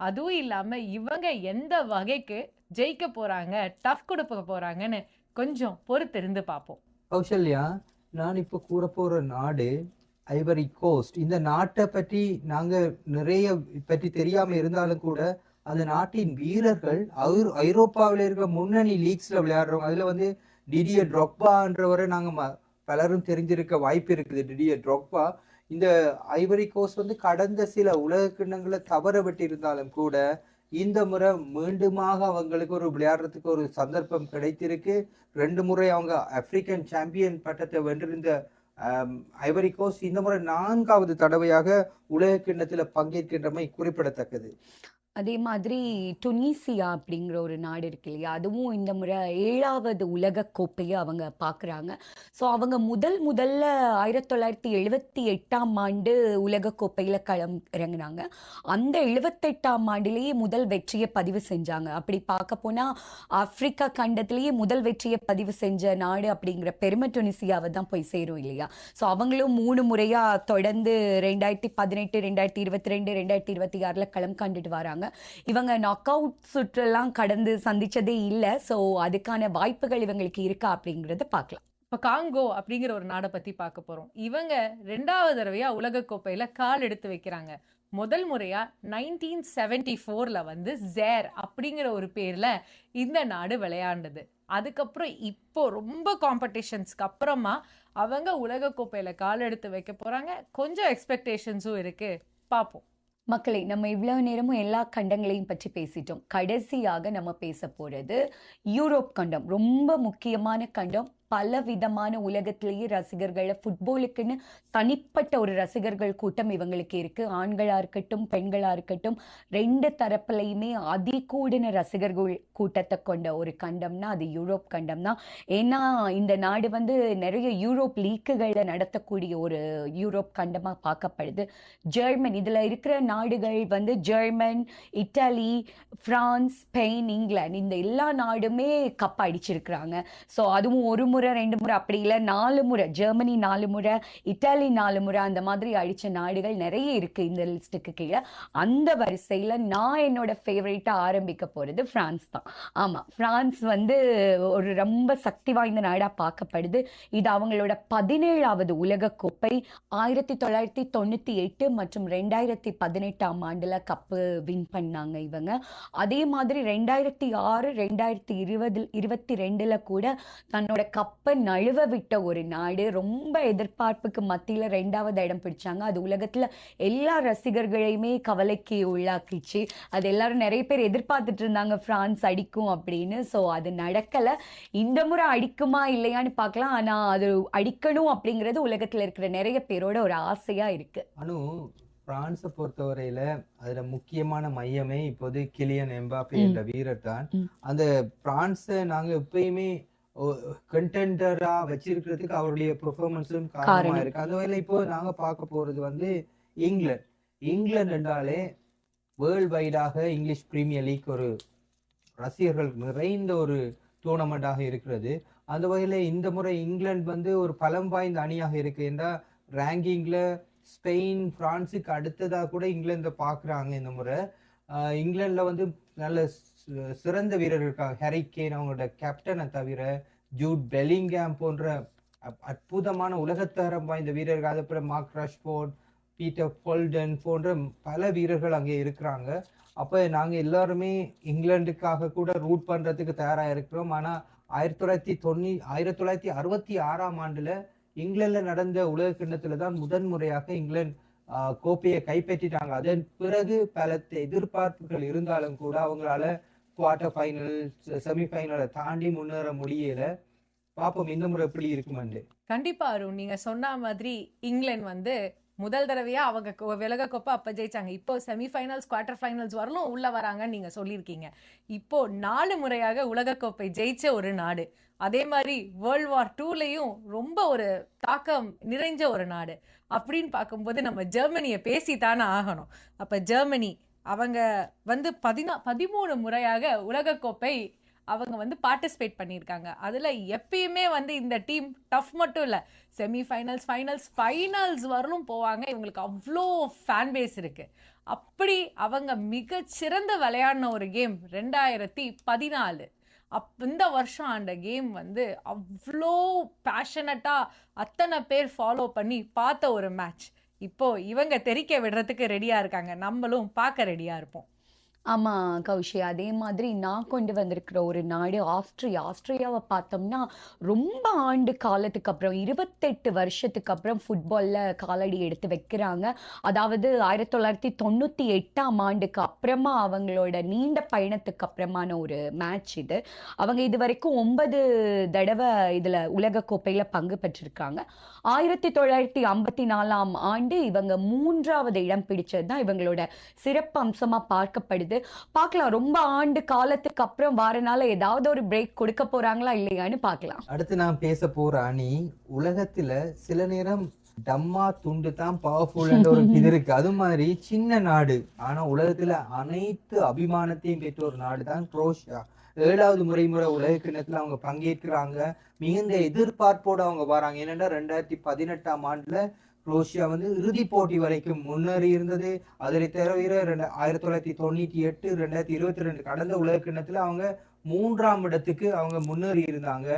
அதுவும் இல்லாம இவங்க எந்த வகைக்கு ஜெயிக்க போறாங்க, டஃப் கொடுக்க போறாங்கன்னு கொஞ்சம் பொறுத்திருந்து பார்ப்போம். கௌசல்யா, நான் இப்போ கூற போற நாடு ஐவரி கோஸ்ட். இந்த நாட்டை பற்றி நாங்க நிறைய பற்றி தெரியாம இருந்தாலும் கூட அந்த நாட்டின் வீரர்கள் ஐரோப்பாவில் இருக்க முன்னணி லீக்ஸ்ல விளையாடுறவங்க. அதுல வந்து டிடியர் ட்ரொக்பான்றவரை நாங்க பலரும் தெரிஞ்சிருக்க வாய்ப்பு இருக்குது. டிடியர் ட்ரொக்பா இந்த ஐவரி கோஸ்ட் வந்து கடந்த சில உலக கிண்ணங்களை தவற விட்டு இருந்தாலும் கூட இந்த முறை மீண்டுமாக அவங்களுக்கு ஒரு விளையாடுறதுக்கு ஒரு சந்தர்ப்பம் கிடைத்திருக்கு. 2 முறை அவங்க ஆப்பிரிக்கன் சாம்பியன் பட்டத்தை வென்றிருந்த ஐவரி கோஸ்ட் இந்த முறை 4வது தடவையாக உலக கிண்ணத்துல பங்கேற்கின்றமை குறிப்பிடத்தக்கது. அதே மாதிரி டுனிசியா அப்படிங்கிற ஒரு நாடு இருக்கு இல்லையா, அதுவும் இந்த முறை 7வது உலக கோப்பையை அவங்க பார்க்குறாங்க. ஸோ அவங்க முதல்ல 1978ஆம் ஆண்டு உலக கோப்பையில் இறங்குனாங்க. அந்த 78ஆம் ஆண்டிலேயே முதல் வெற்றியை பதிவு செஞ்சாங்க. அப்படி பார்க்க போனால் ஆப்பிரிக்கா கண்டத்திலேயே முதல் வெற்றியை பதிவு செஞ்ச நாடு அப்படிங்கிற பெருமை டுனிசியாவை தான் போய் சேரும் இல்லையா. ஸோ அவங்களும் 3 முறையாக தொடர்ந்து 2018, 2022, 2026 களம் கண்டுட்டு வராங்க. இவங்க நாக் அவுட் சுற்றெல்லாம் கடந்து சந்திச்சதே இல்லை. ஸோ அதுக்கான வாய்ப்புகள் இவங்களுக்கு இருக்கா அப்படிங்கிறத பார்க்கலாம். இப்போ காங்கோ அப்படிங்கிற ஒரு நாடை பத்தி பார்க்க போறோம். இவங்க 2வது தடவையா உலக கோப்பையில கால் எடுத்து வைக்கிறாங்க. முதல் முறையா 1974ல வந்து ஜேர் அப்படிங்கிற ஒரு பேர்ல இந்த நாடு விளையாண்டது. அதுக்கப்புறம் இப்போ ரொம்ப காம்படிஷன்ஸ்க்கு அப்புறமா அவங்க உலக கோப்பையில கால் எடுத்து வைக்க போறாங்க. கொஞ்சம் எக்ஸ்பெக்டேஷன்ஸும் இருக்கு, பார்ப்போம். மக்களை, நம்ம இவ்வளவு நேரமும் எல்லா கண்டங்களையும் பற்றி பேசிட்டோம். கடைசியாக நம்ம பேச போறது யூரோப் கண்டம். ரொம்ப முக்கியமான கண்டம். பல விதமான உலகத்திலேயே ரசிகர்கள், ஃபுட்பாலுக்குன்னு தனிப்பட்ட ஒரு ரசிகர்கள் கூட்டம் இவங்களுக்கு இருக்கு. ஆண்களா இருக்கட்டும் பெண்களா இருக்கட்டும் 2 தரப்புலையுமே அதிகூடின ரசிகர்கள் கூட்டத்தை கொண்ட ஒரு கண்டம்னா அது யூரோப் கண்டம் தான். ஏன்னா இந்த நாடு வந்து நிறைய யூரோப் லீக்குகளை நடத்தக்கூடிய ஒரு யூரோப் கண்டமா பார்க்கப்படுது. ஜெர்மன், இதுல இருக்கிற நாடுகள் வந்து German, Italy, France, Spain, England, இந்த எல்லா நாடுமே கப் அடிச்சிருக்கிறாங்க. ஸோ அதுவும் 1 முறை 2 முறை அப்படி இல்லை 4 முறை. ஜெர்மனி 4 முறை, இட்டாலி 4 முறை, அந்த மாதிரி அடிச்ச நாடுகள் நிறைய இருக்கு இந்த லிஸ்ட்டுக்கு கீழே. அந்த வரிசையில் நான் என்னோட ஃபேவரேட்டா ஆரம்பிக்க போறது பிரான்ஸ் தான். ஆமா, பிரான்ஸ் வந்து ஒரு ரொம்ப சக்தி வாய்ந்த நாடா பார்க்கப்படுது. இது அவங்களோட 17வது உலக கோப்பை. 1998 மற்றும் 2018ஆம் ஆண்டுல கப்பு வின் பண்ணாங்க இவங்க. அதே மாதிரி 2006, 2022 கூட தன்னோட கப்பை நழுவ விட்ட ஒரு நாடு. ரொம்ப எதிர்பார்ப்புக்கு மத்தியில 2வது இடம் பிடிச்சாங்க. அது உலகத்துல எல்லா ரசிகர்களையுமே கவலைக்கு உள்ளாக்கிச்சு. அது எல்லாரும் நிறைய பேர் எதிர்பார்த்துட்டு இருந்தாங்க பிரான்ஸ் அடிக்கும் அப்படின்னு. ஸோ அது நடக்கல. இந்த முறை அடிக்குமா இல்லையான்னு பார்க்கலாம். ஆனா அது அடிக்கணும் அப்படிங்கிறது உலகத்துல இருக்கிற நிறைய பேரோட ஒரு ஆசையா இருக்கு. பிரான்ஸை பொறுத்தவரையில அதுல முக்கியமான மையமே இப்போது கிலியன் எம்பாப்பே என்ற வீரர் தான். அந்த பிரான்ஸை நாங்க எப்பயுமே கண்டெண்டரா வச்சிருக்கிறதுக்கு அவருடைய பெர்ஃபார்மன்ஸும் காரணமா இருக்கு. அந்த வகையில இப்போ நாங்க பார்க்க போறது வந்து இங்கிலாந்து என்றாலே வேர்ல்ட் வைடாக இங்கிலீஷ் பிரீமியர் லீக் ஒரு ரசிகர்கள் நிறைந்த ஒரு டூர்னமெண்டாக இருக்கிறது. அந்த வகையில இந்த முறை இங்கிலாந்து வந்து ஒரு பலம் வாய்ந்த அணியாக இருக்கு. என்றா ரேங்கிங்ல ஸ்பெயின், பிரான்ஸுக்கு அடுத்ததா கூட இங்கிலாந்தை பாக்குறாங்க. இந்த முறை இங்கிலாந்துல வந்து நல்ல சிறந்த வீரர்கள் இருக்காங்க. ஹாரி கேன் அவங்களோட கேப்டனை தவிர ஜூட் பெலிங்ஹாம் போன்ற அற்புதமான உலகத்தரம் வாய்ந்த வீரர்கள், அதுக்கப்புறம் மார்க் ரஷ்ஃபோர்ட், பீட்டர் ஃபோல்டன் போன்ற பல வீரர்கள் அங்கே இருக்கிறாங்க. அப்ப நாங்க எல்லாருமே இங்கிலாந்துக்காக கூட ரூட் பண்றதுக்கு தயாரா இருக்கிறோம். ஆனா 1966ஆம் ஆண்டுல இங்கிலாந்துல நடந்த உலக கிண்ணத்துல தான் முதன்முறையாக இங்கிலாந்து கோப்பையை கைப்பற்றிட்டாங்க. அதன் பிறகு பல எதிர்பார்ப்புகள் இருந்தாலும் கூட அவங்களால குவார்டர் ஃபைனல், செமிஃபைனலை தாண்டி முன்னேற முடியல. பாப்போம் இந்த முறை எப்படி இருக்குமாண்டு. கண்டிப்பா அருண், நீங்க சொன்ன மாதிரி இங்கிலாந்து வந்து முதல் தடவையா அவங்க உலக கோப்பை அப்ப ஜெயிச்சாங்க. இப்போ செமிஃபைனல்ஸ், குவார்டர் ஃபைனல்ஸ் வரலும் உள்ள வராங்கன்னு நீங்க சொல்லியிருக்கீங்க. இப்போ 4 முறையாக உலக கோப்பை ஜெயிச்ச ஒரு நாடு. அதே மாதிரி வேர்ல்ட் வார் 2லயும் ரொம்ப ஒரு தாக்கம் நிறைஞ்ச ஒரு நாடு. அப்படின்னு பார்க்கும்போது நம்ம ஜெர்மனியை பேசித்தானே ஆகணும். அப்ப ஜெர்மனி அவங்க வந்து 13 முறையாக உலகக்கோப்பை அவங்க வந்து பார்ட்டிசிபேட் பண்ணியிருக்காங்க. அதில் எப்பயுமே வந்து இந்த டீம் டஃப் மட்டும் இல்லை, செமிஃபைனல்ஸ், ஃபைனல்ஸ் வரலும் போவாங்க. இவங்களுக்கு அவ்வளோ ஃபேன் பேஸ் இருக்குது. அப்படி அவங்க மிகச்சிறந்த விளையாடின ஒரு கேம் 2014. இந்த வருஷம் அந்த கேம் வந்து அவ்வளோ பேஷனட்டாக அத்தனை பேர் ஃபாலோ பண்ணி பார்த்த ஒரு மேட்ச். இப்போ இவங்க தெரிக்க விடுறதுக்கு ரெடியாக இருக்காங்க, நம்மளும் பார்க்க ரெடியாக இருப்போம். ஆமாம் கௌஷி, அதே மாதிரி நான் கொண்டு வந்திருக்கிற ஒரு நாடு ஆஸ்திரியாவை பார்த்தோம்னா ரொம்ப ஆண்டு காலத்துக்கு அப்புறம் 28 வருஷத்துக்கு அப்புறம் ஃபுட்பாலில் காலடி எடுத்து வைக்கிறாங்க. அதாவது 1998ஆம் ஆண்டுக்கு அப்புறமா அவங்களோட நீண்ட பயணத்துக்கு அப்புறமான ஒரு மேட்ச் இது. அவங்க இது வரைக்கும் 9 தடவை இதில் உலகக்கோப்பையில் பங்கு பெற்றிருக்காங்க. 1954ஆம் ஆண்டு இவங்க 3வது இடம் பிடிச்சது தான் இவங்களோட சிறப்பு அம்சமாக பார்க்கப்படுது. பார்க்கலாம், ரொம்ப ஆண்டு காலத்துக்கு அப்புறம் வாரனால ஏதாவது ஒரு பிரேக் கொடுக்க போறாங்களா இல்லையான்னு பார்க்கலாம். அடுத்து நான் பேச போற அணி, உலகத்துல சில நேரம் டம்மா துண்டு தான் பவர்ஃபுல் ஒரு இது இருக்கு. அது மாதிரி சின்ன நாடு, ஆனா உலகத்துல அனைத்து அபிமானத்தையும் பெற்ற ஒரு நாடு தான் குரோஷியா. 7வது முறை உலக கிண்ணத்துல அவங்க பங்கேற்கிறாங்க. மிகுந்த எதிர்பார்ப்போடு அவங்க வராங்க. ஏன்னா 2018ஆம் ஆண்டுல குரோஷியா வந்து இறுதி போட்டி வரைக்கும் முன்னேறி இருந்தது. அதில் தவிர 1998, 2022 கடந்த உலக கிண்ணத்துல அவங்க 3ஆம் இடத்துக்கு அவங்க முன்னேறி இருந்தாங்க.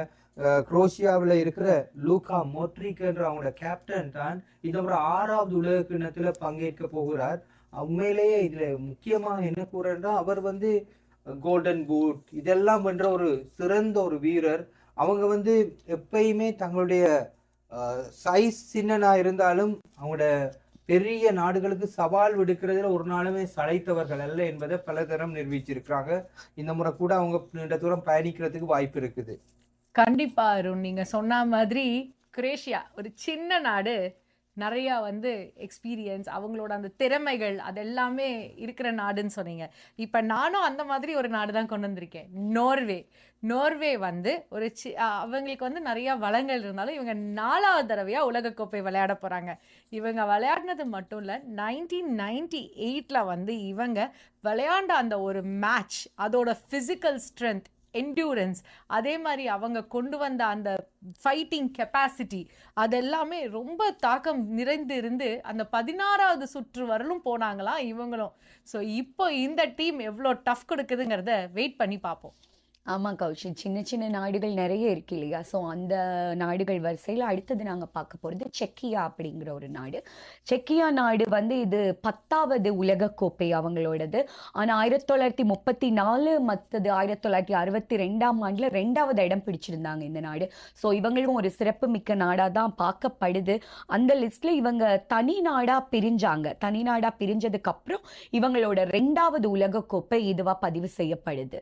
குரோஷியாவில் இருக்கிற லூகா மோட்ரிக் என்ற அவங்களோட கேப்டன் தான் இந்த முறை 6வது உலக கிண்ணத்துல பங்கேற்க போகிறார். உண்மையிலேயே இதுல முக்கியமா என்ன கூறா, அவர் வந்து கோல்டன் பூட் இதெல்லாம் வென்ற ஒரு சிறந்த ஒரு வீரர். அவங்க வந்து எப்பயுமே தங்களுடைய சைஸ் சின்னனா இருந்தாலும் அவங்களோட பெரிய நாடுகளுக்கு சவால் விடுக்கிறதுல ஒரு நாளுமே சளைத்தவர்கள் அல்ல என்பதை பல தரம் நிரூபிச்சிருக்கிறாங்க. இந்த முறை கூட அவங்க நீண்ட தூரம் பயணிக்கிறதுக்கு வாய்ப்பு இருக்குது. கண்டிப்பா அருண், நீங்க சொன்ன மாதிரி குரேஷியா ஒரு சின்ன நாடு, நிறையா வந்து எக்ஸ்பீரியன்ஸ், அவங்களோட அந்த திறமைகள் அதெல்லாமே இருக்கிற நாடுன்னு சொன்னீங்க. இப்போ நானும் அந்த மாதிரி ஒரு நாடு தான் கொண்டு வந்திருக்கேன், நோர்வே வந்து ஒரு அவங்களுக்கு வந்து நிறையா வளங்கள் இருந்தாலும் இவங்க 4வது தடவையாக உலகக்கோப்பை விளையாட போகிறாங்க. இவங்க விளையாடினது மட்டும் இல்லை, 1998 வந்து இவங்க விளையாண்ட அந்த ஒரு மேட்ச், அதோட ஃபிசிக்கல் ஸ்ட்ரென்த், என்டியூரன்ஸ், அதே மாதிரி அவங்க கொண்டு வந்த அந்த ஃபைட்டிங் கெப்பாசிட்டி அதெல்லாமே ரொம்ப தாக்கம் நிறைந்து இருந்து அந்த 16வது சுற்று வரலும் போனாங்களாம் இவங்களும். ஸோ இப்போ இந்த டீம் எவ்வளோ டஃப் கொடுக்குதுங்கிறத வெயிட் பண்ணி பார்ப்போம். ஆமாம் கௌஷி, சின்ன சின்ன நாடுகள் நிறைய இருக்கு இல்லையா? ஸோ அந்த நாடுகள் வரிசையில் அடுத்தது நாங்கள் பார்க்க போகிறது செக்கியா அப்படிங்கிற ஒரு நாடு. செக்கியா நாடு வந்து இது 10வது உலகக்கோப்பை அவங்களோடது. ஆனால் 1934 மற்றது 1962ஆம் ஆண்டில் 2வது இடம் பிடிச்சிருந்தாங்க இந்த நாடு. ஸோ இவங்களும் ஒரு சிறப்பு மிக்க நாடாக தான் பார்க்கப்படுது. அந்த லிஸ்ட்டில் இவங்க தனி நாடாக பிரிஞ்சதுக்கப்புறம் இவங்களோட 2வது உலகக்கோப்பை இதுவாக பதிவு செய்யப்படுது.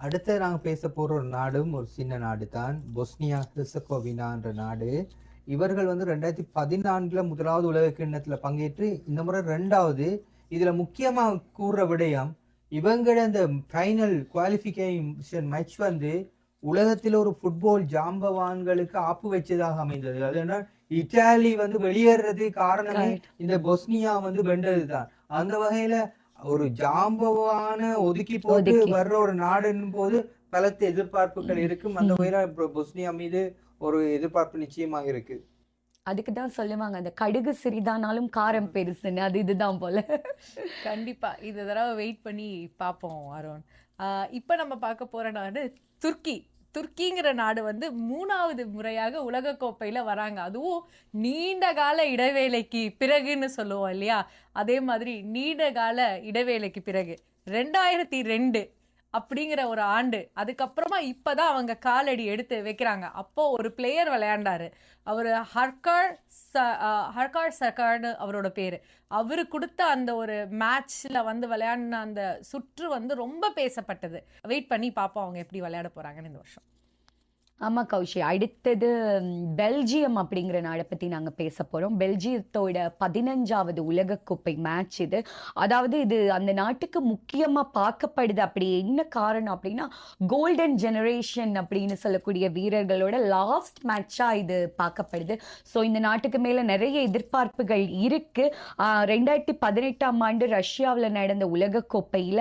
அடுத்து நாங்கள் பேச போகிற ஒரு நாடும் ஒரு சின்ன நாடு தான், பொஸ்னியா ஹெர்சகோவினா என்ற நாடு. இவர்கள் வந்து 2014 முதலாவது உலக கிண்ணத்தில் பங்கேற்று இந்த முறை 2வது. இதில் முக்கியமாக கூறுற விடயம், இவங்களோட இந்த ஃபைனல் குவாலிஃபிகேஷன் மேட்ச் வந்து உலகத்தில் ஒரு ஃபுட்பால் ஜாம்பவான்களுக்கு ஆப்பு வச்சதாக அமைந்தது. அது என்ன, இட்டாலி வந்து வெளியேறது காரணமே இந்த பொஸ்னியா வந்து வென்றது தான். அந்த வகையில் ஒரு ஜாம்பவான ஒதுக்கி போட்டு வர்ற ஒரு நாடுன்னு போது பலத்த எதிர்பார்ப்புகள் இருக்கும். அந்த வகையில பொஸ்னியா மீது ஒரு எதிர்பார்ப்பு நிச்சயமாக இருக்கு. அதுக்கு தான் சொல்லுவாங்க, அந்த கடுகு சிறிதானாலும் காரம் பெருசுன்னு, அது இதுதான் போல. கண்டிப்பா இது தடவை வெயிட் பண்ணி பார்ப்போம் அருண். இப்போ நம்ம பார்க்க போற நாடு துர்க்கிங்கிற நாடு வந்து 3வது முறையாக உலகக்கோப்பையில் வராங்க. அதுவும் நீண்ட கால இடைவேளைக்கு பிறகுன்னு சொல்லுவோம் இல்லையா, அதே மாதிரி நீண்ட கால இடைவேளைக்கு பிறகு 2002 அப்படிங்கிற ஒரு ஆண்டு, அதுக்கப்புறமா இப்போதான் அவங்க காலடி எடுத்து வைக்கிறாங்க. அப்போ ஒரு பிளேயர் விளையாண்டாரு, அவர் ஹர்கார் சர்கார்னு அவரோட பேர். அவரு கொடுத்த அந்த ஒரு மேட்ச்ல வந்து விளையாடின அந்த சுற்று வந்து ரொம்ப பேசப்பட்டது. வெயிட் பண்ணி பார்ப்போம் அவங்க எப்படி விளையாட போறாங்கன்னு இந்த வருஷம். ஆமா கௌஷி, அடுத்தது பெல்ஜியம் அப்படிங்கிற நாடை பத்தி நாங்க பேச போறோம். பெல்ஜியத்தோட 15வது உலகக்கோப்பை மேட்ச் இது. அதாவது இது அந்த நாட்டுக்கு முக்கியமா பார்க்கப்படுது. அப்படி என்ன காரணம் அப்படின்னா, கோல்டன் ஜெனரேஷன் அப்படின்னு சொல்லக்கூடிய வீரர்களோட லாஸ்ட் மேட்சா இது பார்க்கப்படுது. ஸோ இந்த நாட்டுக்கு மேல நிறைய எதிர்பார்ப்புகள் இருக்கு. 2018ஆம் ஆண்டு ரஷ்யாவில் நடந்த உலகக்கோப்பையில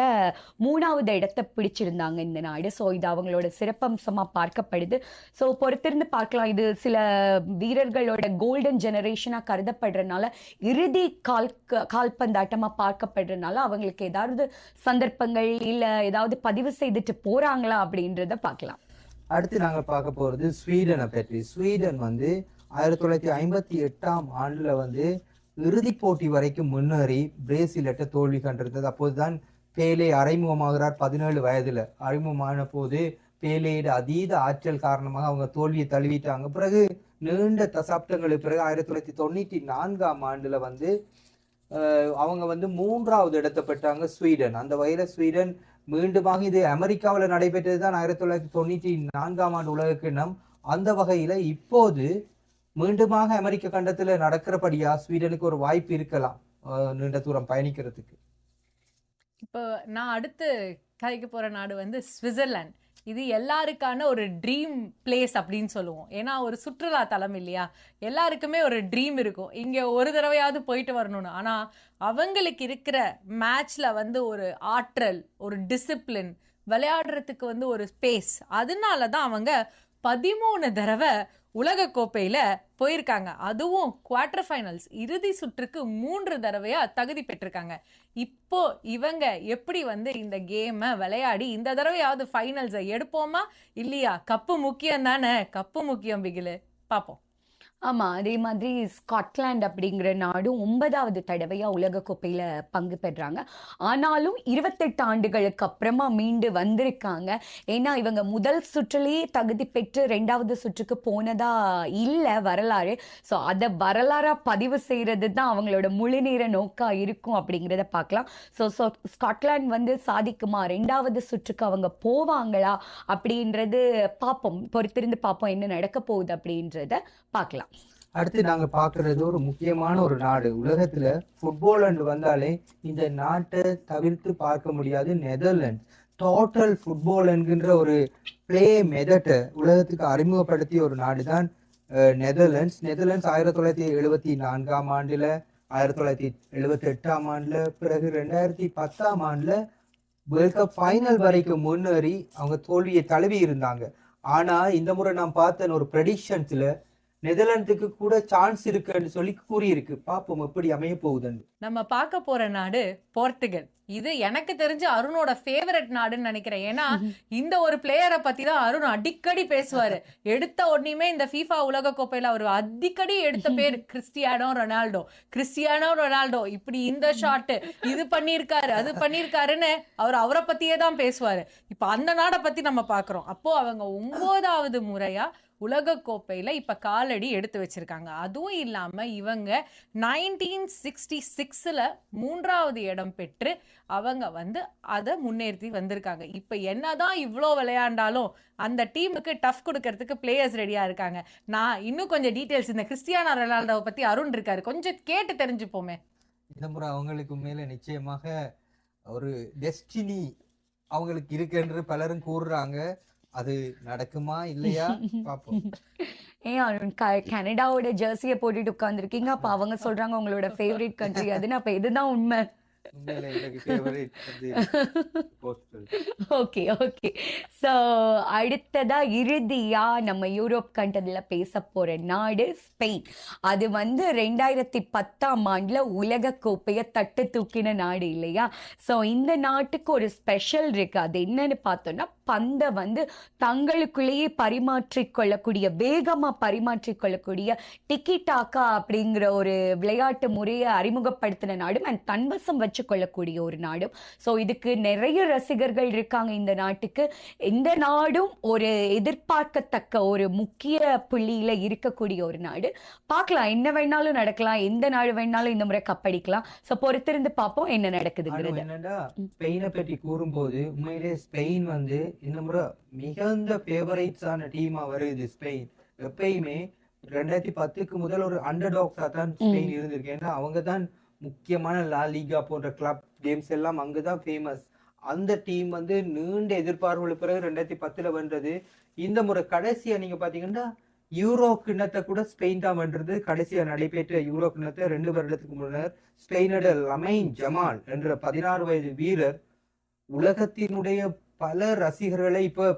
3வது இடத்தை பிடிச்சிருந்தாங்க இந்த நாடு. ஸோ இது அவங்களோட சிறப்பம்சமா பார்க்கப்படுது. ஸோ பொறுத்திருந்து பார்க்கலாம். இது சில வீரர்களோட கோல்டன் ஜெனரேஷனா கருதப்படுறதுனால, இறுதி கால்பந்தாட்டமா பார்க்கப்படுறதுனால அவங்களுக்கு ஏதாவது சந்தர்ப்பங்கள் இல்ல ஏதாவது பதிவு செய்துட்டு போறாங்களா அப்படின்றத பார்க்கலாம். அடுத்து நாங்க பார்க்க போறது ஸ்வீடனை பற்றி. ஸ்வீடன் 1958ஆம் ஆண்டுல இறுதிப் போட்டி வரைக்கும் முன்னேறி பிரேசிலிட்ட தோல்வி கண்டிருந்தது. அப்போதுதான் பேலே அறிமுகமாகிறார். 17 வயதுல அறிமுகமான போது பேலேயோட அதீத ஆற்றல் காரணமாக அவங்க தோல்வியை தழுவிட்டாங்க. பிறகு நீண்ட தசாப்தங்களுக்கு பிறகு 1994ஆம் ஆண்டுல அவங்க 3வது இடத்தை பெற்றாங்க ஸ்வீடன். அந்த வகையில ஸ்வீடன் மீண்டுமாக, இது அமெரிக்காவில் நடைபெற்றது தான் 1994ஆம் ஆண்டு உலக கிண்ணம். அந்த வகையில இப்போது மீண்டுமாக அமெரிக்க கண்டத்துல நடக்கிறபடியா ஸ்வீடனுக்கு ஒரு வாய்ப்பு இருக்கலாம் நீண்ட தூரம் பயணிக்கிறதுக்கு. இப்போ நான் அடுத்து கதைக்கு போற நாடு சுவிட்சர்லாந்து. இது எல்லாருக்கான ஒரு ட்ரீம் பிளேஸ் அப்படின்னு சொல்லுவோம். ஏன்னா ஒரு சுற்றுலா தலம் இல்லையா, எல்லாருக்குமே ஒரு ட்ரீம் இருக்கும் இங்க ஒரு தடவையாவது போயிட்டு வரணும்னு. ஆனா அவங்களுக்கு இருக்கிற மேட்ச்ல ஒரு ஆற்றல், ஒரு டிசிப்ளின், விளையாடுறதுக்கு ஒரு ஸ்பேஸ், அதனாலதான் அவங்க 13 தடவை உலக கோப்பையில போயிருக்காங்க. அதுவும் குவார்டர் ஃபைனல்ஸ், இறுதி சுற்றுக்கு 3 தடவையா தகுதி பெற்றிருக்காங்க. இப்போ இவங்க எப்படி இந்த கேமை விளையாடி இந்த தடவையாவது ஃபைனல்ஸை எடுப்போமா இல்லையா? கப்பு முக்கியம் தானே, கப்பு முக்கியம் பிகிலு, பார்ப்போம். ஆமா, அதே மாதிரி ஸ்காட்லாந்து அப்படிங்கிற நாடும் 9வது தடவையா உலகக்கோப்பையில பங்கு பெறாங்க. ஆனாலும் 28 ஆண்டுகளுக்கு அப்புறமா மீண்டு வந்திருக்காங்க. ஏன்னா இவங்க முதல் சுற்றுலேயே தகுதி பெற்று 2வது சுற்றுக்கு போனதா இல்லை வரலாறு. ஸோ அதை வரலாறா பதிவு செய்யறது தான் அவங்களோட முழுநேர நோக்கா இருக்கும் அப்படிங்கிறத பார்க்கலாம். ஸோ ஸ்காட்லாந்து சாதிக்குமா, 2வது சுற்றுக்கு அவங்க போவாங்களா அப்படின்றது பார்ப்போம், பொறுத்திருந்து பார்ப்போம் என்ன நடக்க போகுது அப்படின்றத பார்க்கலாம். அடுத்து நாங்க பாக்குறது ஒரு முக்கியமான ஒரு நாடு உலகத்துல. ஃபுட்பால் வந்தாலே இந்த நாட்டை தவிர்த்து பார்க்க முடியாது. நெதர்லாந்து டோட்டல் ஃபுட்பால் என்கின்ற ஒரு பிளே மெதட்டை உலகத்துக்கு அறிமுகப்படுத்திய ஒரு நாடு தான் நெதர்லாந்து. 1974ஆம் ஆண்டுல, 1978ஆம் ஆண்டுல, பிறகு 2010ஆம் ஆண்டுல வேர்ல்ட் கப் ஃபைனல் வரைக்கும் முன்னேறி அவங்க தோல்வியை தழுவி இருந்தாங்க. ஆனா இந்த முறை நான் பார்த்தேன் ஒரு ப்ரெடிக்ஷன்ஸ்ல நெதர்லாந்துக்கு கூட சான்ஸ் இருக்குன்னு சொல்லி கூறியிருக்கு. பாப்போம் எப்படி அமைய போகுதுன்னு. நம்ம பார்க்க போற நாடு போர்த்துகல். இது எனக்கு தெரிஞ்சு அருணோட ஃபேவரட் நாடுன்னு நினைக்கிறேன். ஏன்னா இந்த ஒரு பிளேயரை பத்தி தான் அருண் அடிக்கடி பேசுவாரு. எடுத்த உடனேயுமே இந்த FIFA உலக கோப்பையில அவர் அடிக்கடி எடுத்த பேர் கிறிஸ்டியானோ ரொனால்டோ. இப்படி இந்த ஷாட் இது பண்ணிருக்காரு, அது பண்ணிருக்காருன்னு அவரை பத்தியே தான் பேசுவாரு. இப்ப அந்த நாடை பத்தி நம்ம பாக்குறோம். அப்போ அவங்க 9வது முறையா உலக கோப்பையில இப்ப காலடி எடுத்து வச்சிருக்காங்க. அதுவும் இல்லாம இவங்க 1966ல 3வது இடம் பெற்று அவங்க அதை முன்னேற்றி வந்திருக்காங்க. இப்ப என்னதான் இவ்வளோ விளையாண்டாலும் அந்த டீமுக்கு டஃப் கொடுக்கறதுக்கு பிளேயர்ஸ் ரெடியா இருக்காங்க. நான் இன்னும் கொஞ்சம் டீட்டெயில்ஸ் இந்த கிறிஸ்டியானோ ரொனால்டோவை பத்தி அருண் இருக்காரு, கொஞ்சம் கேட்டு தெரிஞ்சுப்போமே. இந்த முறை அவங்களுக்கு மேல நிச்சயமாக ஒரு டெஸ்டினி அவங்களுக்கு இருக்குன்னு பலரும் கூறுறாங்க. அது நடக்குமா இல்லையா பாப்போம். ஏன் கனடாவோட ஜெர்சியை போட்டுட்டு உட்கார்ந்துருக்கீங்க, அப்ப அவங்க சொல்றாங்க உங்களோட ஃபேவரட் கண்ட்ரி அதுன்னு, அப்ப இதுதான் உண்மை. Okay okay. ஸோ அடுத்ததா இறுதியா நம்ம யூரோப் கண்டதுல பேச போற நாடு ஸ்பெயின். அது 2010ஆம் ஆண்டுல உலக கோப்பையை தட்டு தூக்கின நாடு இல்லையா? ஸோ இந்த நாட்டுக்கு ஒரு ஸ்பெஷல் இருக்கு. அது என்னன்னு பார்த்தோம்னா, பந்தை தங்களுக்குள்ளேயே பரிமாற்றிக்கொள்ளக்கூடிய, வேகமா பரிமாற்றிக்கொள்ளக்கூடிய டிக்கி டாக்கா அப்படிங்கிற ஒரு விளையாட்டு முறையை அறிமுகப்படுத்தின நாடும் அண்ட் தன்வசம் வச்சு கொள்ளக்கூடிய ஒரு நாடும். ஸோ இதுக்கு நிறைய ரசிகர்கள் இருக்காங்க இந்த நாட்டுக்கு. இந்த நாடும் ஒரு எதிர்பார்க்கத்தக்க ஒரு முக்கிய புள்ளியில இருக்கக்கூடிய ஒரு நாடு. பார்க்கலாம், என்ன வேணாலும் நடக்கலாம், எந்த நாடு வேணாலும் இந்த முறை கப்படிக்கலாம். ஸோ பொறுத்திருந்து பார்ப்போம் என்ன நடக்குதுங்கிறது. என்னன்னா ஸ்பெயினை பற்றி கூறும்போது உண்மையிலே ஸ்பெயின் இந்த முறை மிகுந்த ஃபேவரேட்ஸான டீமா வருது ஸ்பெயின். எப்பயுமே 2010க்கு முதல் ஒரு அண்டர்டாக்ஸா தான் ஸ்பெயின் இருந்திருக்கு. ஏன்னா அவங்க தான் முக்கியமான லா லீகா போன்ற கிளப் கேம்ஸ் எல்லாம் அங்கதான் ஃபேமஸ். அந்த டீம் வந்து நீண்ட எதிர்பார்ப்புகளுக்கு பிறகு 2010ல வென்றது. இந்த முறை கடைசியா நீங்க பாத்தீங்கன்னா யூரோ கிண்ணத்தை கூட ஸ்பெயின் தான் வென்றது. கடைசியா நடைபெற்ற யூரோ கிண்ணத்தை 2 வருடத்துக்கு முன்னர் ஸ்பெயினோட லமைன் ஜமால் என்ற 16 வயது வீரர் உலகத்தினுடைய பல ரசிகர்களை இப்ப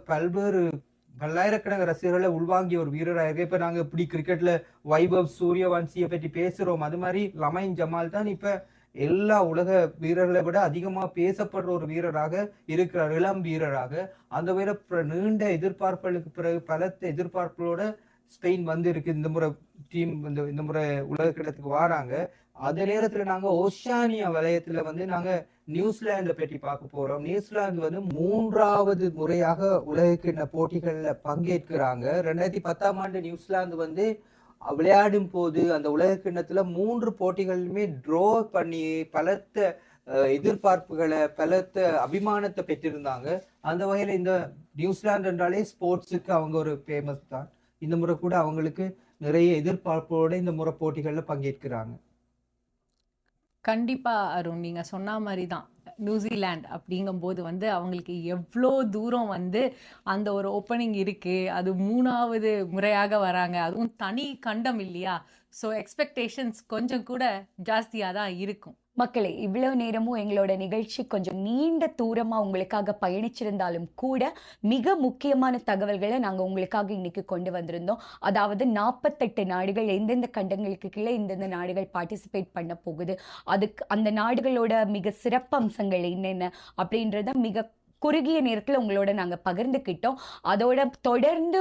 பல்லாயிரக்கணக்கான ரசிகர்களை உள்வாங்கிய ஒரு வீரராக இருக்கு. இப்ப நாங்க இப்படி கிரிக்கெட்ல வைபவ் சூரியவன்சியை பற்றி பேசுறோம், அது மாதிரி லமைன் ஜமால் தான் இப்ப எல்லா உலக வீரர்களை விட அதிகமா பேசப்படுற ஒரு வீரராக இருக்கிறார், இளம் வீரராக. அந்த வகையில நீண்ட எதிர்பார்ப்புகளுக்கு பிறகு பலத்த எதிர்பார்ப்புகளோட ஸ்பெயின் வந்து இருக்கு. இந்த முறை டீம் இந்த முறை உலக கிண்ணத்துக்கு வராங்க. அந்த நேரத்துல நாங்க ஓஷானியா வலயத்துல வந்து நாங்க நியூசிலாந்தை பற்றி பார்க்க போறோம். நியூசிலாந்து வந்து 3வது முறையாக உலக கிண்ண போட்டிகள்ல பங்கேற்கிறாங்க. 2010ஆம் ஆண்டு நியூசிலாந்து வந்து விளையாடும் போது அந்த உலக கிண்ணத்துல 3 போட்டிகளுமே ட்ரோ பண்ணி பலத்த எதிர்பார்ப்புகளை பலத்த அபிமானத்தை பெற்றிருந்தாங்க. அந்த வகையில இந்த நியூசிலாந்து என்றாலே ஸ்போர்ட்ஸுக்கு அவங்க ஒரு ஃபேமஸ் தான். இந்த முறை கூட அவங்களுக்கு நிறைய எதிர்பார்ப்போட இந்த முறை போட்டிகள்ல பங்கேற்கிறாங்க. கண்டிப்பா அருண், நீங்க சொன்ன மாதிரி தான். நியூசிலாந்து அப்படிங்கும்போது வந்து அவங்களுக்கு எவ்வளோ தூரம் வந்து அந்த ஒரு ஓப்பனிங் இருக்கு. அது 3வது முறையாக வராங்க, அதுவும் தனி கண்டம் இல்லையா? ஸோ எக்ஸ்பெக்டேஷன்ஸ் கொஞ்சம் கூட ஜாஸ்தியாக தான் இருக்கும். மக்களே, இவ்வளவு நேரமும் எங்களோட நிகழ்ச்சி கொஞ்சம் நீண்ட தூரமா உங்களுக்காக பயணிச்சிருந்தாலும் கூட மிக முக்கியமான தகவல்களை நாங்க உங்களுக்காக இன்னைக்கு கொண்டு வந்திருந்தோம். அதாவது 48 நாடுகள், எந்தெந்த கண்டங்களுக்கு கீழே இந்தந்த நாடுகள் பார்ட்டிசிபேட் பண்ண போகுது, அதுக்கு அந்த நாடுகளோட மிக சிறப்பம்சங்கள் என்னென்ன அப்படின்றத மிக குறுகிய நேரத்தில் உங்களோட நாங்கள் பகிர்ந்துக்கிட்டோம். அதோட தொடர்ந்து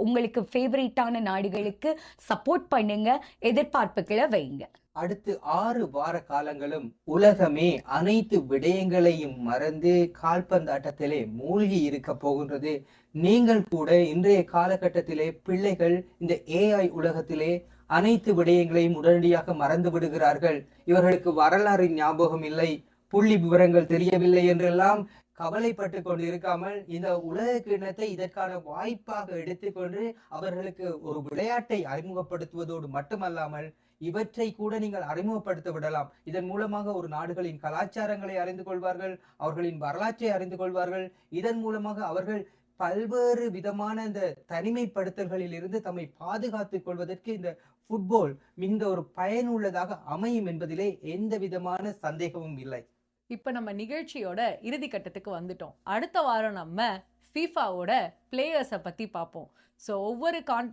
உங்களுக்கு ஃபேவரட்டான நாடுகளுக்கு சப்போர்ட் பண்ணுங்க, எதிர்பார்ப்புகளை வைங்க. அடுத்து 6 வார காலங்களும் உலகமே அனைத்து விடயங்களையும் மறந்து கால்பந்தாட்டத்திலே மூழ்கி இருக்க போகின்றது. நீங்கள் கூட இன்றைய காலகட்டத்திலே பிள்ளைகள் இந்த AI உலகத்திலே அனைத்து விடயங்களையும் உடனடியாக மறந்து விடுகிறார்கள். இவர்களுக்கு வரலாறு ஞாபகம் இல்லை, புள்ளி விவரங்கள் தெரியவில்லை என்றெல்லாம் கவலைப்பட்டு கொண்டு இருக்காமல் இந்த உலக கிண்ணத்தை இதற்கான வாய்ப்பாக எடுத்துக்கொண்டு அவர்களுக்கு ஒரு விளையாட்டை அறிமுகப்படுத்துவதோடு மட்டுமல்லாமல் இவற்றை கூட நீங்கள் அறிமுகப்படுத்த விடலாம். இதன் மூலமாக ஒரு நாடுகளின் கலாச்சாரங்களை அறிந்து கொள்வார்கள், அவர்களின் வரலாற்றை அறிந்து கொள்வார்கள். இதன் மூலமாக அவர்கள் பல்வேறு விதமான இந்த தனிமைப்படுத்தல்களில் இருந்து தம்மை பாதுகாத்துக் கொள்வதற்கு இந்த ஃபுட்பால் மிக ஒரு பயனுள்ளதாக அமையும் என்பதிலே எந்த விதமான சந்தேகமும் இல்லை. இப்போ நம்ம நிகழ்ச்சியோட இறுதி கட்டத்துக்கு வந்துட்டோம். அடுத்த வாரம் நம்ம ஃபீஃபாவோட பிளேயர்ஸை பற்றி பார்ப்போம். ஸோ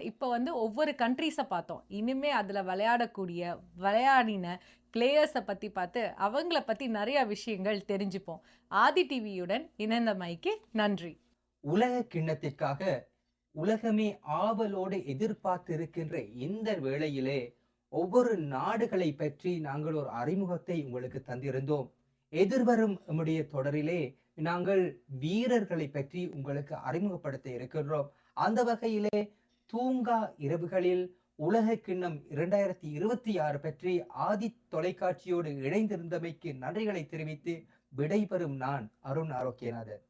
இப்போ வந்து ஒவ்வொரு கண்ட்ரீஸை பார்த்தோம். இனிமே அதில் விளையாடின பிளேயர்ஸை பற்றி பார்த்து அவங்கள பற்றி நிறைய விஷயங்கள் தெரிஞ்சுப்போம். ஆதி டிவியுடன் இணைந்தமைக்கு நன்றி. உலக கிண்ணத்திற்காக உலகமே ஆவலோடு எதிர்பார்த்து இருக்கின்ற இந்த வேளையிலே ஒவ்வொரு நாடுகளை பற்றி நாங்கள் ஒரு அறிமுகத்தை உங்களுக்கு தந்திருந்தோம். எதிர்வரும் நம்முடைய தொடரிலே நாங்கள் வீரர்களை பற்றி உங்களுக்கு அறிமுகப்படுத்த இருக்கின்றோம். அந்த வகையிலே தூங்கா இரவுகளில் உலக கிண்ணம் 2026 பற்றி ஆதி தொலைக்காட்சியோடு இணைந்திருந்தமைக்கு நன்றிகளை தெரிவித்து விடைபெறும் நான் அருண் ஆரோக்கியநாதன்.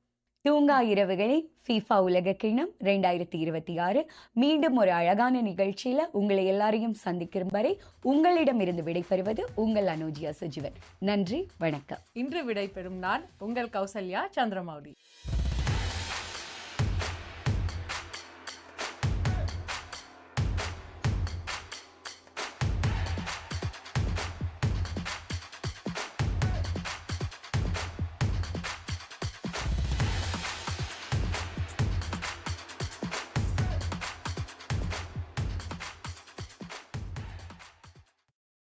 தூங்கா இரவுகளில் ஃபீஃபா உலக கிண்ணம் 2026 மீண்டும் ஒரு அழகான நிகழ்ச்சியில உங்களை எல்லாரையும் சந்திக்கும் வரை உங்களிடமிருந்து விடைபெறுவது உங்கள் அனோஜியா சுஜீவன். நன்றி, வணக்கம். இன்று விடைபெறும் நான் உங்கள் கௌசல்யா சந்திரமௌலி.